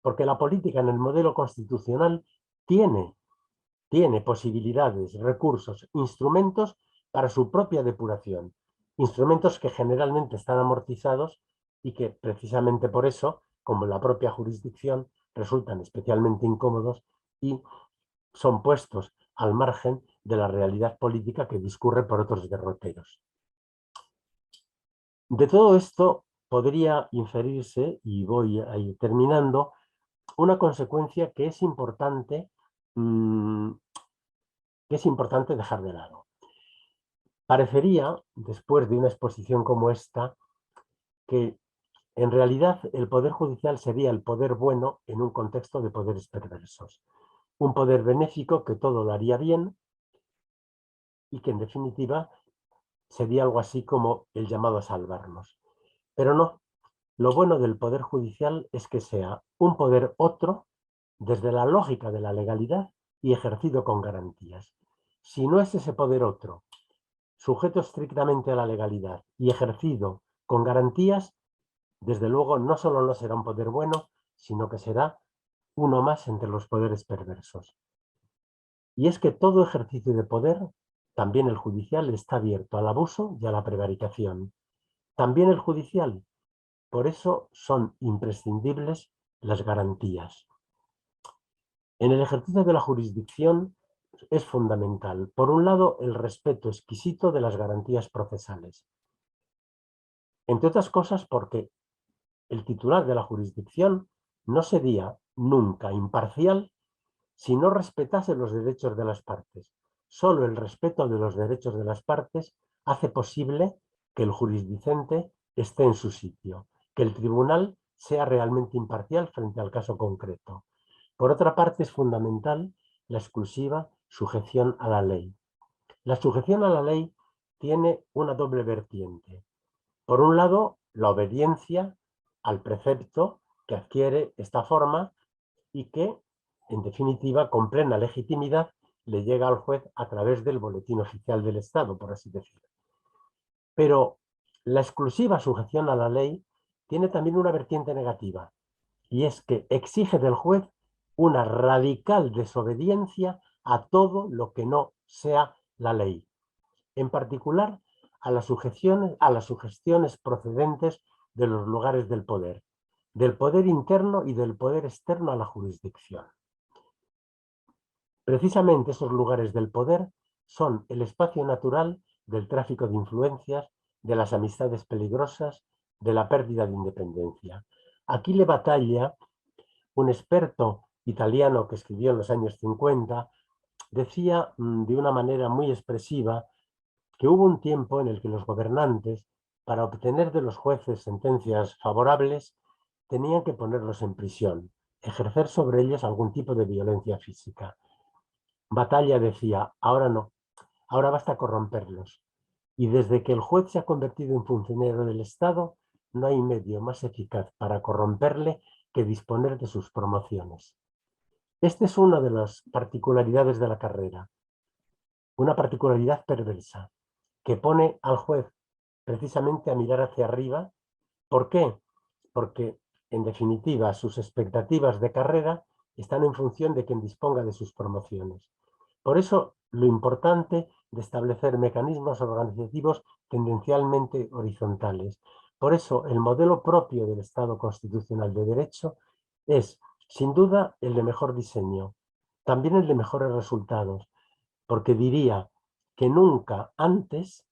Porque la política en el modelo constitucional tiene posibilidades, recursos, instrumentos para su propia depuración. Instrumentos que generalmente están amortizados y que precisamente por eso, como en la propia jurisdicción, resultan especialmente incómodos y son puestos al margen de la realidad política que discurre por otros derroteros. De todo esto podría inferirse, y voy a ir terminando, una consecuencia que es importante dejar de lado. Parecería, después de una exposición como esta, que en realidad el poder judicial sería el poder bueno en un contexto de poderes perversos. Un poder benéfico que todo lo haría bien y que en definitiva sería algo así como el llamado a salvarnos. Pero no, lo bueno del poder judicial es que sea un poder otro desde la lógica de la legalidad y ejercido con garantías. Si no es ese poder otro, sujeto estrictamente a la legalidad y ejercido con garantías, desde luego no solo no será un poder bueno, sino que será uno más entre los poderes perversos. Y es que todo ejercicio de poder, también el judicial, está abierto al abuso y a la prevaricación. También el judicial. Por eso son imprescindibles las garantías. En el ejercicio de la jurisdicción es fundamental, por un lado, el respeto exquisito de las garantías procesales. Entre otras cosas porque el titular de la jurisdicción no sería nunca imparcial si no respetase los derechos de las partes. Solo el respeto de los derechos de las partes hace posible que el jurisdicente esté en su sitio, que el tribunal sea realmente imparcial frente al caso concreto. Por otra parte, es fundamental la exclusiva sujeción a la ley. La sujeción a la ley tiene una doble vertiente. Por un lado, la obediencia al precepto que adquiere esta forma y que, en definitiva, con plena legitimidad, le llega al juez a través del boletín oficial del Estado, por así decirlo. Pero la exclusiva sujeción a la ley tiene también una vertiente negativa, y es que exige del juez una radical desobediencia a todo lo que no sea la ley, en particular a las sugestiones procedentes de los lugares del poder interno y del poder externo a la jurisdicción. Precisamente esos lugares del poder son el espacio natural del tráfico de influencias, de las amistades peligrosas, de la pérdida de independencia. Aquí le batalla un experto italiano que escribió en los años 50, decía de una manera muy expresiva que hubo un tiempo en el que los gobernantes, para obtener de los jueces sentencias favorables, tenían que ponerlos en prisión, ejercer sobre ellos algún tipo de violencia física. Batalla decía, ahora no, ahora basta corromperlos. Y desde que el juez se ha convertido en funcionario del Estado, no hay medio más eficaz para corromperle que disponer de sus promociones. Esta es una de las particularidades de la carrera, una particularidad perversa, que pone al juez precisamente a mirar hacia arriba. ¿Por qué? Porque, en definitiva, sus expectativas de carrera están en función de quien disponga de sus promociones. Por eso, lo importante de establecer mecanismos organizativos tendencialmente horizontales. Por eso, el modelo propio del Estado constitucional de derecho es, sin duda, el de mejor diseño, también el de mejores resultados, porque diría que nunca antes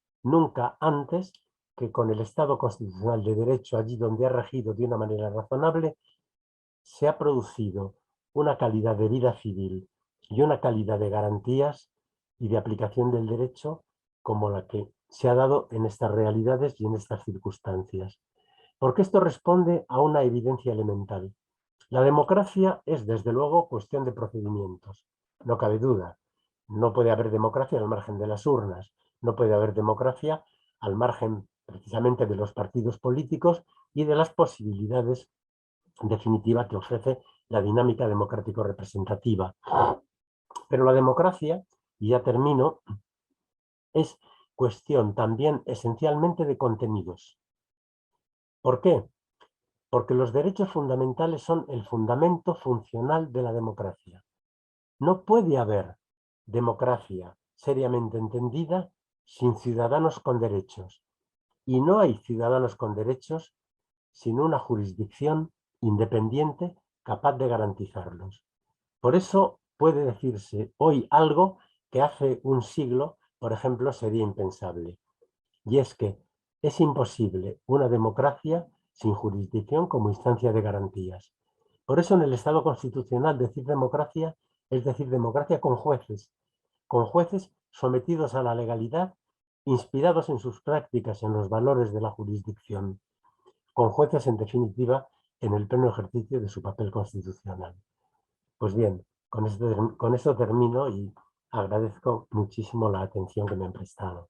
que con el Estado constitucional de derecho, allí donde ha regido de una manera razonable, se ha producido una calidad de vida civil y una calidad de garantías y de aplicación del derecho como la que se ha dado en estas realidades y en estas circunstancias. Porque esto responde a una evidencia elemental. La democracia es, desde luego, cuestión de procedimientos, no cabe duda. No puede haber democracia al margen de las urnas, no puede haber democracia al margen precisamente de los partidos políticos y de las posibilidades definitiva que ofrece la dinámica democrático-representativa. Pero la democracia, y ya termino, es cuestión también esencialmente de contenidos. ¿Por qué? Porque los derechos fundamentales son el fundamento funcional de la democracia. No puede haber democracia seriamente entendida sin ciudadanos con derechos. Y no hay ciudadanos con derechos sin una jurisdicción independiente capaz de garantizarlos. Por eso puede decirse hoy algo que hace un siglo, por ejemplo, sería impensable. Y es que es imposible una democracia sin jurisdicción como instancia de garantías. Por eso en el Estado constitucional decir democracia es decir democracia con jueces sometidos a la legalidad, inspirados en sus prácticas, en los valores de la jurisdicción, con jueces en definitiva en el pleno ejercicio de su papel constitucional. Pues bien, con esto termino y agradezco muchísimo la atención que me han prestado.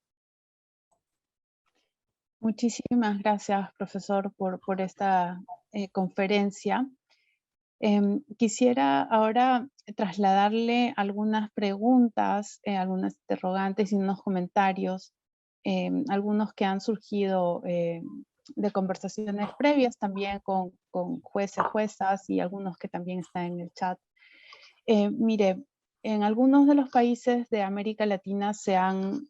Muchísimas gracias, profesor, por esta conferencia. Quisiera ahora trasladarle algunas preguntas, algunas interrogantes y unos comentarios algunos que han surgido de conversaciones previas también con jueces, juezas y algunos que también están en el chat. Mire, en algunos de los países de América Latina se han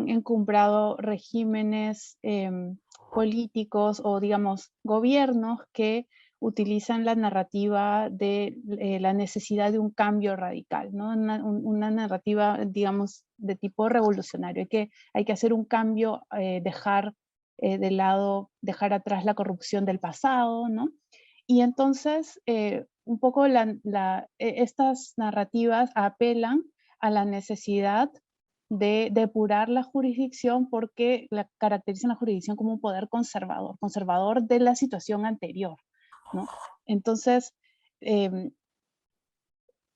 encumbrado regímenes políticos o, digamos, gobiernos que utilizan la narrativa de la necesidad de un cambio radical, ¿no? Una narrativa, digamos, de tipo revolucionario. Hay que hacer un cambio, dejar de lado, dejar atrás la corrupción del pasado, ¿no? Y entonces, un poco estas narrativas apelan a la necesidad de depurar la jurisdicción porque caracterizan la jurisdicción como un poder conservador, conservador de la situación anterior, ¿no? Entonces,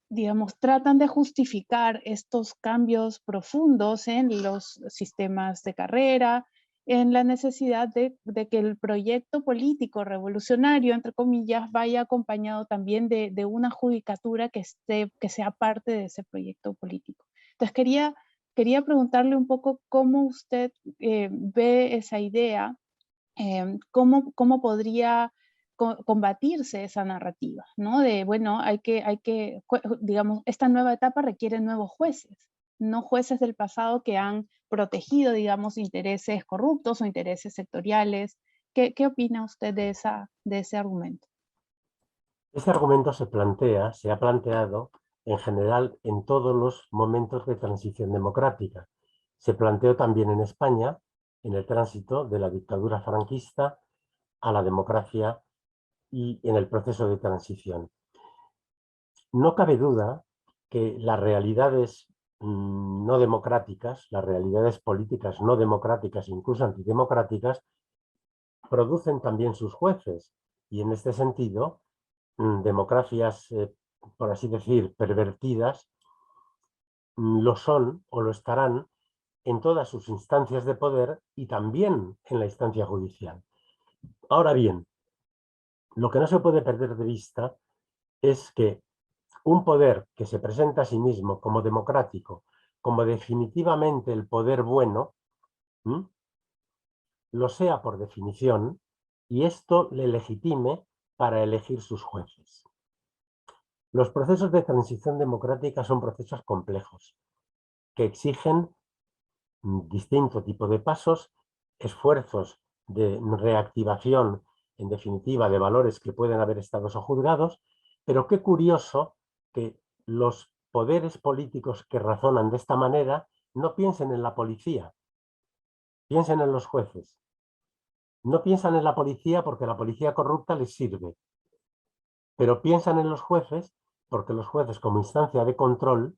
digamos, tratan de justificar estos cambios profundos en los sistemas de carrera, en la necesidad de que el proyecto político revolucionario, entre comillas, vaya acompañado también de una judicatura que sea parte de ese proyecto político. Entonces quería preguntarle un poco cómo usted ve esa idea, cómo podría combatirse esa narrativa, ¿no? De, bueno, digamos, esta nueva etapa requiere nuevos jueces, no jueces del pasado que han protegido, digamos, intereses corruptos o intereses sectoriales. ¿Qué opina usted de ese argumento? Ese argumento se ha planteado en general en todos los momentos de transición democrática. Se planteó también en España en el tránsito de la dictadura franquista a la democracia y en el proceso de transición. No cabe duda que las realidades no democráticas, las realidades políticas no democráticas, incluso antidemocráticas, producen también sus jueces. Y en este sentido, democracias, por así decir, pervertidas, lo son o lo estarán en todas sus instancias de poder y también en la instancia judicial. Ahora bien, lo que no se puede perder de vista es que un poder que se presenta a sí mismo como democrático, como definitivamente el poder bueno, lo sea por definición, y esto le legitime para elegir sus jueces. Los procesos de transición democrática son procesos complejos, que exigen distinto tipo de pasos, esfuerzos de reactivación, en definitiva, de valores que pueden haber estado sojuzgados, pero qué curioso que los poderes políticos que razonan de esta manera no piensen en la policía, piensen en los jueces. No piensan en la policía porque la policía corrupta les sirve, pero piensan en los jueces porque los jueces, como instancia de control,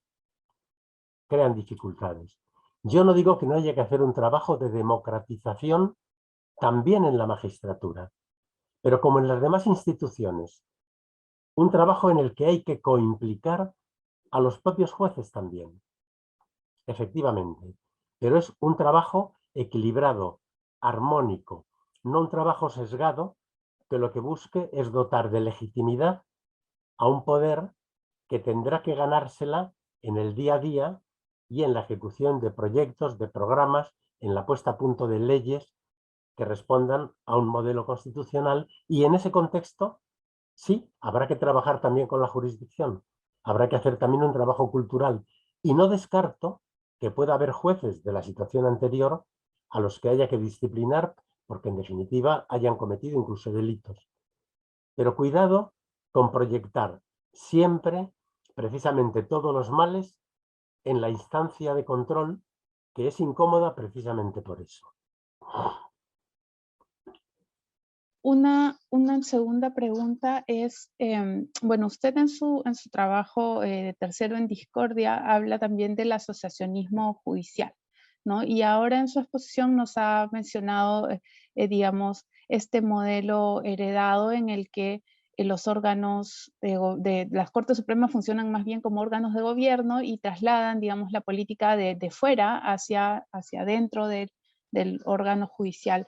crean dificultades. Yo no digo que no haya que hacer un trabajo de democratización también en la magistratura, pero como en las demás instituciones, un trabajo en el que hay que coimplicar a los propios jueces también, efectivamente, pero es un trabajo equilibrado, armónico, no un trabajo sesgado que lo que busque es dotar de legitimidad a un poder que tendrá que ganársela en el día a día y en la ejecución de proyectos, de programas, en la puesta a punto de leyes que respondan a un modelo constitucional, y en ese contexto sí, habrá que trabajar también con la jurisdicción, habrá que hacer también un trabajo cultural, y no descarto que pueda haber jueces de la situación anterior a los que haya que disciplinar porque en definitiva hayan cometido incluso delitos. Pero cuidado con proyectar siempre precisamente todos los males en la instancia de control, que es incómoda precisamente por eso. Una segunda pregunta es, bueno, usted en su trabajo de Tercero en Discordia habla también del asociacionismo judicial, ¿no? Y ahora en su exposición nos ha mencionado, digamos, este modelo heredado en el que los órganos de las Cortes Supremas funcionan más bien como órganos de gobierno y trasladan, digamos, la política de fuera hacia adentro del órgano judicial.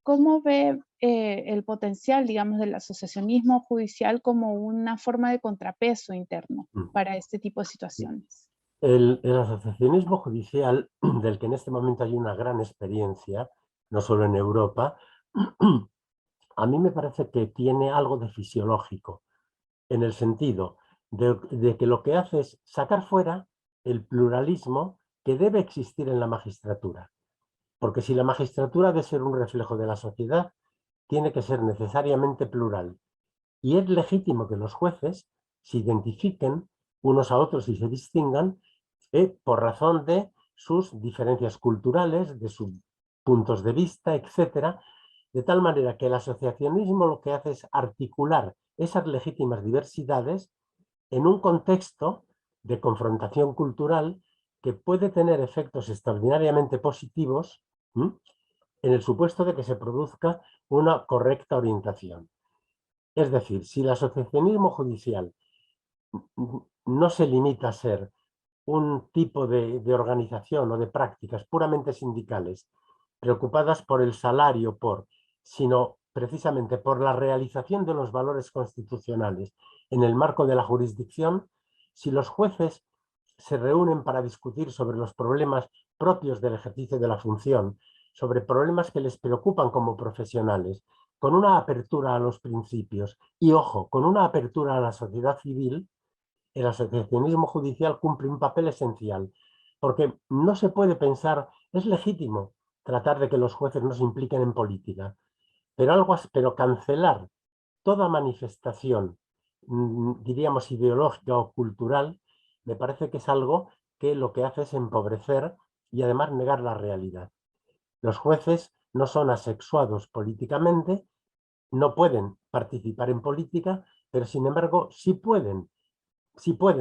¿Cómo ve el potencial, digamos, del asociacionismo judicial como una forma de contrapeso interno para este tipo de situaciones? El asociacionismo judicial, del que en este momento hay una gran experiencia, no solo en Europa, a mí me parece que tiene algo de fisiológico, en el sentido de que lo que hace es sacar fuera el pluralismo que debe existir en la magistratura. Porque si la magistratura debe ser un reflejo de la sociedad, tiene que ser necesariamente plural. Y es legítimo que los jueces se identifiquen unos a otros y se distingan por razón de sus diferencias culturales, de sus puntos de vista, etcétera, de tal manera que el asociacionismo lo que hace es articular esas legítimas diversidades en un contexto de confrontación cultural que puede tener efectos extraordinariamente positivos, ¿m?, en el supuesto de que se produzca una correcta orientación. Es decir, si el asociacionismo judicial no se limita a ser un tipo de organización o de prácticas puramente sindicales, preocupadas por el salario, sino precisamente por la realización de los valores constitucionales en el marco de la jurisdicción, si los jueces se reúnen para discutir sobre los problemas propios del ejercicio de la función, sobre problemas que les preocupan como profesionales, con una apertura a los principios y, ojo, con una apertura a la sociedad civil, el asociacionismo judicial cumple un papel esencial, porque no se puede pensar, es legítimo tratar de que los jueces no se impliquen en política, pero cancelar toda manifestación, diríamos, ideológica o cultural, me parece que es algo que lo que hace es empobrecer y además negar la realidad. Los jueces no son asexuados políticamente, no pueden participar en política, pero sin embargo sí pueden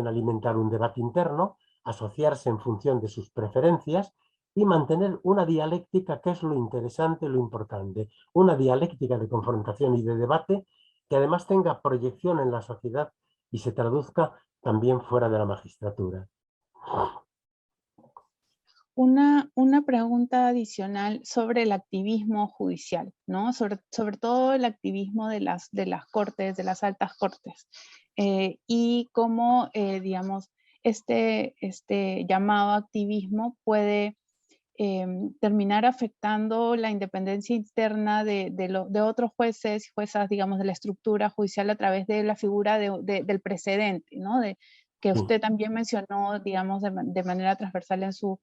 alimentar un debate interno, asociarse en función de sus preferencias y mantener una dialéctica, que es lo interesante, lo importante, una dialéctica de confrontación y de debate que además tenga proyección en la sociedad y se traduzca también fuera de la magistratura. Una pregunta adicional sobre el activismo judicial, ¿no? Sobre todo el activismo de las cortes, de las altas cortes, y cómo, digamos, este llamado activismo puede terminar afectando la independencia interna de otros jueces y juezas, digamos, de la estructura judicial a través de la figura del precedente, ¿no? Que Sí, usted también mencionó, digamos, de manera transversal en su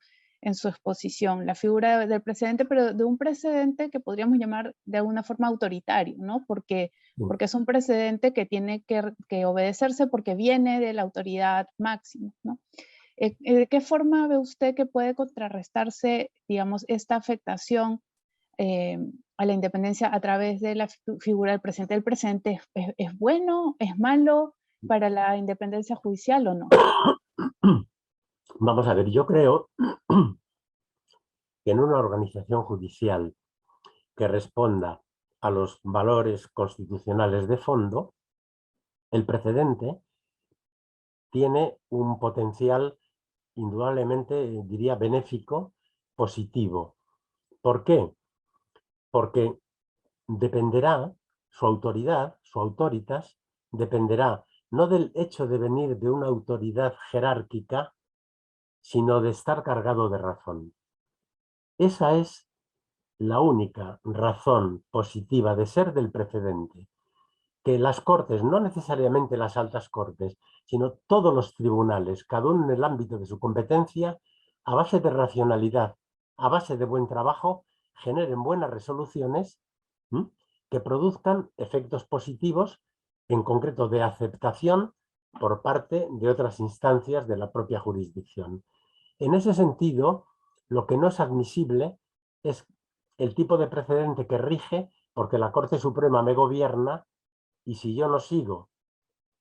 exposición, la figura del precedente, pero de un precedente que podríamos llamar de alguna forma autoritario, ¿no? Porque sí. es un precedente que tiene que obedecerse porque viene de la autoridad máxima, ¿no? ¿De qué forma ve usted que puede contrarrestarse, digamos, esta afectación a la independencia a través de la figura del presidente? ¿El presidente es bueno, es malo para la independencia judicial o no? Vamos a ver, yo creo que en una organización judicial que responda a los valores constitucionales de fondo, el precedente tiene un potencial indudablemente, diría, benéfico, positivo. ¿Por qué? Porque dependerá, su autoridad, su autoritas, dependerá no del hecho de venir de una autoridad jerárquica, sino de estar cargado de razón. Esa es la única razón positiva de ser del precedente, que las cortes, no necesariamente las altas cortes, sino todos los tribunales, cada uno en el ámbito de su competencia, a base de racionalidad, a base de buen trabajo, generen buenas resoluciones, ¿m?, que produzcan efectos positivos, en concreto de aceptación por parte de otras instancias de la propia jurisdicción. En ese sentido, lo que no es admisible es el tipo de precedente que rige porque la Corte Suprema me gobierna y si yo no sigo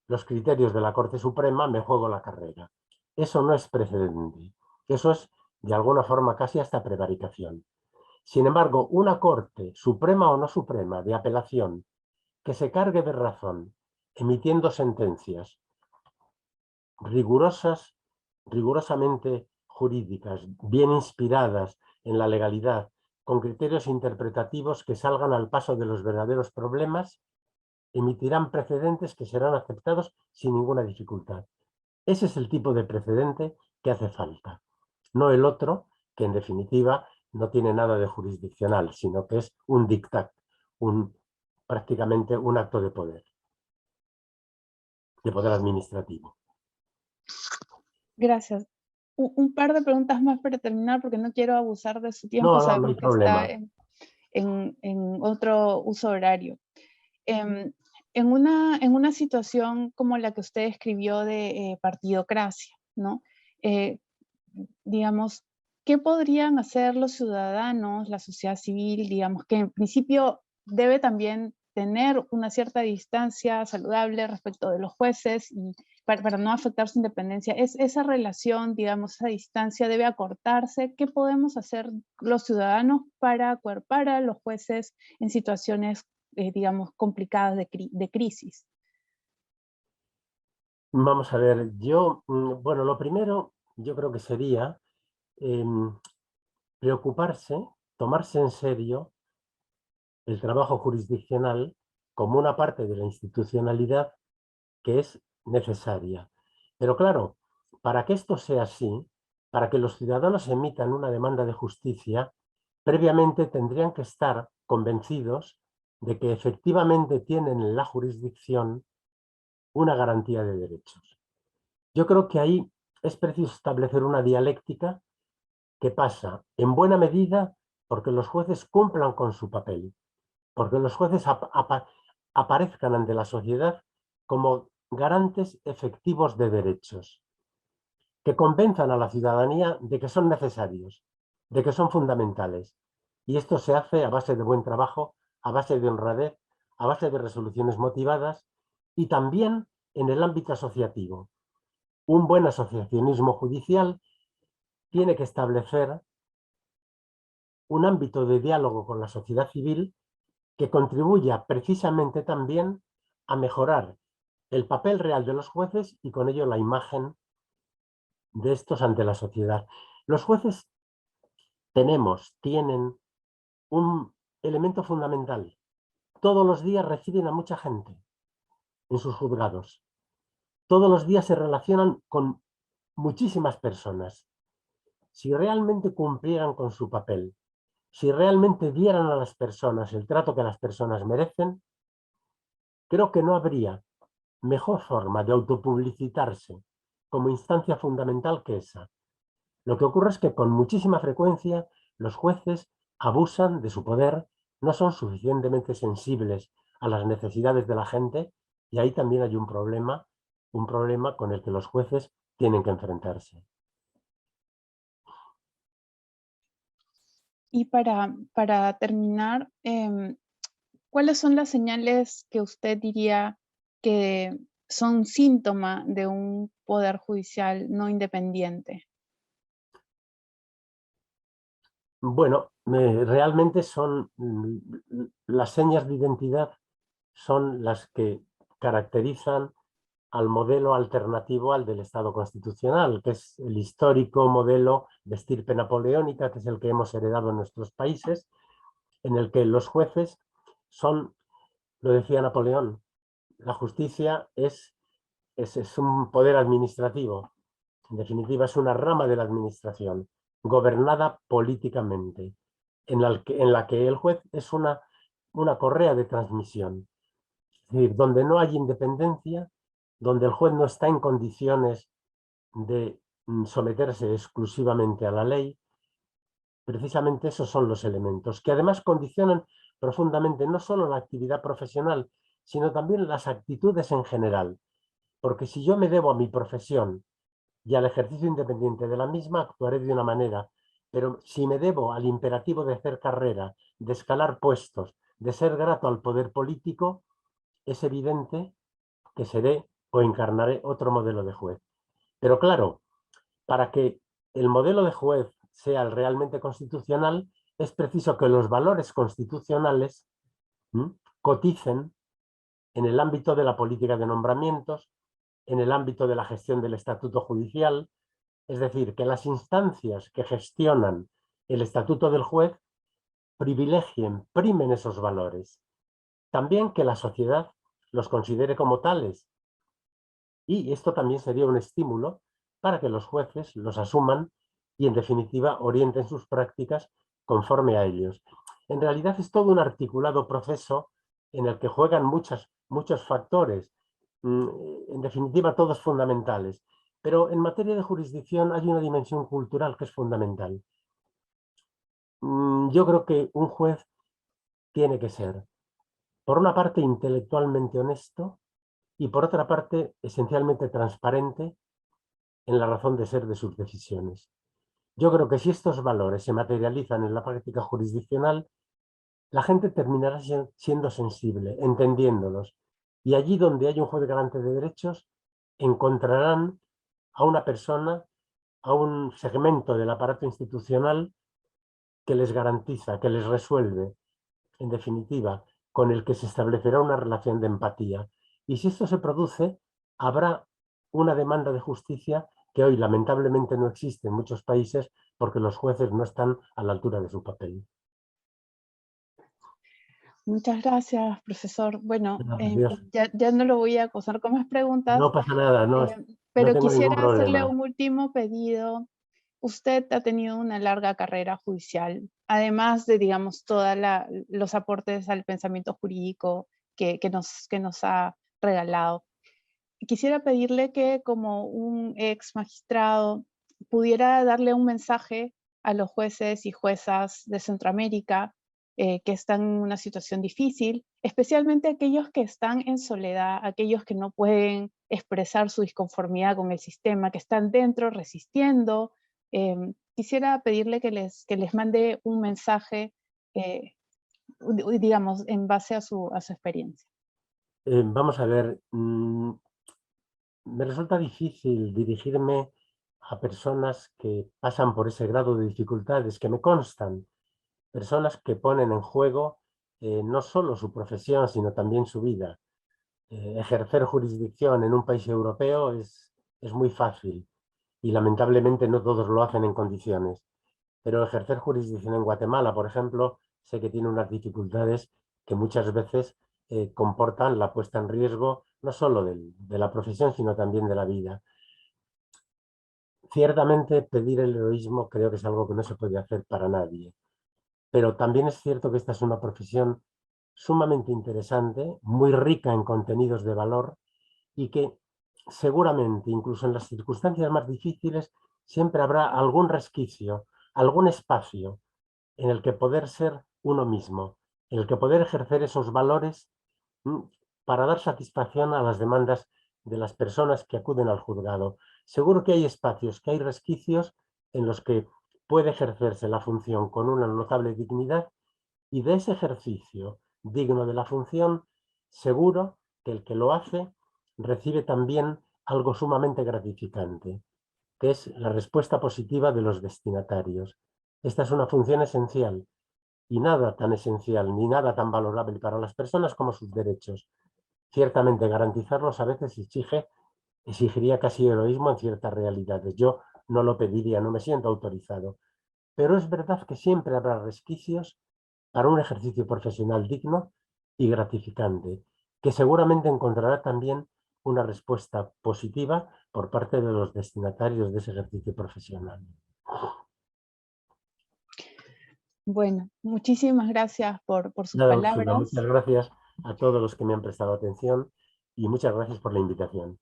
los criterios de la Corte Suprema, me juego la carrera. Eso no es precedente. Eso es, de alguna forma, casi hasta prevaricación. Sin embargo, una Corte, suprema o no suprema, de apelación, que se cargue de razón, emitiendo sentencias rigurosamente jurídicas, bien inspiradas en la legalidad, con criterios interpretativos que salgan al paso de los verdaderos problemas, emitirán precedentes que serán aceptados sin ninguna dificultad. Ese es el tipo de precedente que hace falta. No el otro, que en definitiva no tiene nada de jurisdiccional, sino que es un dictat, prácticamente un acto de poder administrativo. Gracias. Un par de preguntas más para terminar, porque no quiero abusar de su tiempo, No, no sabemos hay que está problema. en otro uso horario. En una situación como la que usted escribió de partidocracia, ¿no? Digamos, ¿qué podrían hacer los ciudadanos, la sociedad civil, digamos, que en principio debe también tener una cierta distancia saludable respecto de los jueces y para no afectar su independencia? Esa relación, digamos, esa distancia debe acortarse. ¿Qué podemos hacer los ciudadanos para acuerpar a los jueces en situaciones, digamos, complicadas de crisis? Vamos a ver, bueno, lo primero yo creo que sería preocuparse, tomarse en serio el trabajo jurisdiccional como una parte de la institucionalidad que es necesaria. Pero claro, para que esto sea así, para que los ciudadanos emitan una demanda de justicia, previamente tendrían que estar convencidos de que efectivamente tienen en la jurisdicción una garantía de derechos. Yo creo que ahí es preciso establecer una dialéctica que pasa en buena medida porque los jueces cumplan con su papel, porque los jueces aparezcan ante la sociedad como garantes efectivos de derechos, que convenzan a la ciudadanía de que son necesarios, de que son fundamentales. Y esto se hace a base de buen trabajo, a base de honradez, a base de resoluciones motivadas y también en el ámbito asociativo. Un buen asociacionismo judicial tiene que establecer un ámbito de diálogo con la sociedad civil que contribuya precisamente también a mejorar el papel real de los jueces y con ello la imagen de estos ante la sociedad. Los jueces tienen un elemento fundamental. Todos los días reciben a mucha gente en sus juzgados. Todos los días se relacionan con muchísimas personas. Si realmente cumplieran con su papel, si realmente dieran a las personas el trato que las personas merecen, creo que no habría mejor forma de autopublicitarse como instancia fundamental que esa. Lo que ocurre es que con muchísima frecuencia los jueces abusan de su poder, no son suficientemente sensibles a las necesidades de la gente y ahí también hay un problema con el que los jueces tienen que enfrentarse. Y para terminar, ¿cuáles son las señales que usted diría que son síntoma de un poder judicial no independiente? Bueno, realmente son las señas de identidad son las que caracterizan al modelo alternativo al del Estado constitucional, que es el histórico modelo de estirpe napoleónica, que es el que hemos heredado en nuestros países, en el que los jueces son, lo decía Napoleón, la justicia es un poder administrativo, en definitiva es una rama de la administración, gobernada políticamente, en la que el juez es una correa de transmisión. Es decir, donde no hay independencia, donde el juez no está en condiciones de someterse exclusivamente a la ley, precisamente esos son los elementos, que además condicionan profundamente no solo la actividad profesional, sino también las actitudes en general. Porque si yo me debo a mi profesión y al ejercicio independiente de la misma, actuaré de una manera. Pero si me debo al imperativo de hacer carrera, de escalar puestos, de ser grato al poder político, es evidente que seré o encarnaré otro modelo de juez. Pero claro, para que el modelo de juez sea el realmente constitucional, es preciso que los valores constitucionales coticen en el ámbito de la política de nombramientos, en el ámbito de la gestión del estatuto judicial, es decir, que las instancias que gestionan el estatuto del juez primen esos valores. También que la sociedad los considere como tales. Y esto también sería un estímulo para que los jueces los asuman y, en definitiva, orienten sus prácticas conforme a ellos. En realidad es todo un articulado proceso en el que juegan muchos factores, en definitiva todos fundamentales. Pero en materia de jurisdicción hay una dimensión cultural que es fundamental. Yo creo que un juez tiene que ser, por una parte, intelectualmente honesto y, por otra parte, esencialmente transparente en la razón de ser de sus decisiones. Yo creo que si estos valores se materializan en la práctica jurisdiccional, la gente terminará siendo sensible, entendiéndolos. Y allí donde hay un juez garante de derechos, encontrarán a una persona, a un segmento del aparato institucional que les garantiza, que les resuelve, en definitiva, con el que se establecerá una relación de empatía. Y si esto se produce, habrá una demanda de justicia que hoy lamentablemente no existe en muchos países porque los jueces no están a la altura de su papel. Muchas gracias, profesor. Bueno, Adiós. ya no lo voy a acosar con más preguntas, No pasa nada, no pero tengo ningún quisiera hacerle problema. un último pedido. Usted ha tenido una larga carrera judicial, además de, digamos, todos los aportes al pensamiento jurídico que nos ha regalado. Quisiera pedirle que, como un ex magistrado, pudiera darle un mensaje a los jueces y juezas de Centroamérica que están en una situación difícil, especialmente aquellos que están en soledad, aquellos que no pueden expresar su disconformidad con el sistema, que están dentro resistiendo. Quisiera pedirle que les mande un mensaje, digamos, en base a su experiencia. Vamos a ver, me resulta difícil dirigirme a personas que pasan por ese grado de dificultades que me constan, personas que ponen en juego no solo su profesión, sino también su vida. Ejercer jurisdicción en un país europeo es muy fácil y lamentablemente no todos lo hacen en condiciones. Pero ejercer jurisdicción en Guatemala, por ejemplo, sé que tiene unas dificultades que muchas veces comportan la puesta en riesgo no solo de la profesión, sino también de la vida. Ciertamente pedir el heroísmo creo que es algo que no se puede hacer para nadie, pero también es cierto que esta es una profesión sumamente interesante, muy rica en contenidos de valor y que seguramente, incluso en las circunstancias más difíciles, siempre habrá algún resquicio, algún espacio en el que poder ser uno mismo, en el que poder ejercer esos valores para dar satisfacción a las demandas de las personas que acuden al juzgado. Seguro que hay espacios, que hay resquicios en los que puede ejercerse la función con una notable dignidad y de ese ejercicio digno de la función, seguro que el que lo hace recibe también algo sumamente gratificante, que es la respuesta positiva de los destinatarios. Esta es una función esencial y nada tan esencial ni nada tan valorable para las personas como sus derechos. Ciertamente garantizarlos a veces exigiría casi heroísmo en ciertas realidades. Yo no lo pediría, no me siento autorizado. Pero es verdad que siempre habrá resquicios para un ejercicio profesional digno y gratificante, que seguramente encontrará también una respuesta positiva por parte de los destinatarios de ese ejercicio profesional. Bueno, muchísimas gracias por sus Nada, Úrsula, palabras. muchas gracias a todos los que me han prestado atención y muchas gracias por la invitación.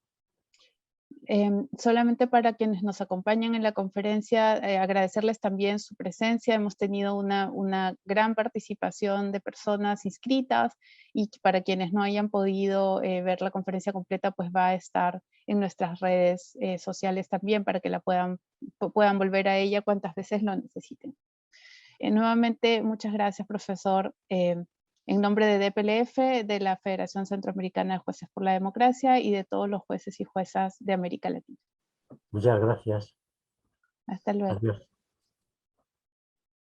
Solamente para quienes nos acompañan en la conferencia, agradecerles también su presencia. Hemos tenido una gran participación de personas inscritas y para quienes no hayan podido ver la conferencia completa, pues va a estar en nuestras redes sociales también para que la puedan volver a ella cuantas veces lo necesiten. Nuevamente, muchas gracias, profesor. En nombre de DPLF, de la Federación Centroamericana de Jueces por la Democracia y de todos los jueces y juezas de América Latina. Muchas gracias. Hasta luego. Adiós.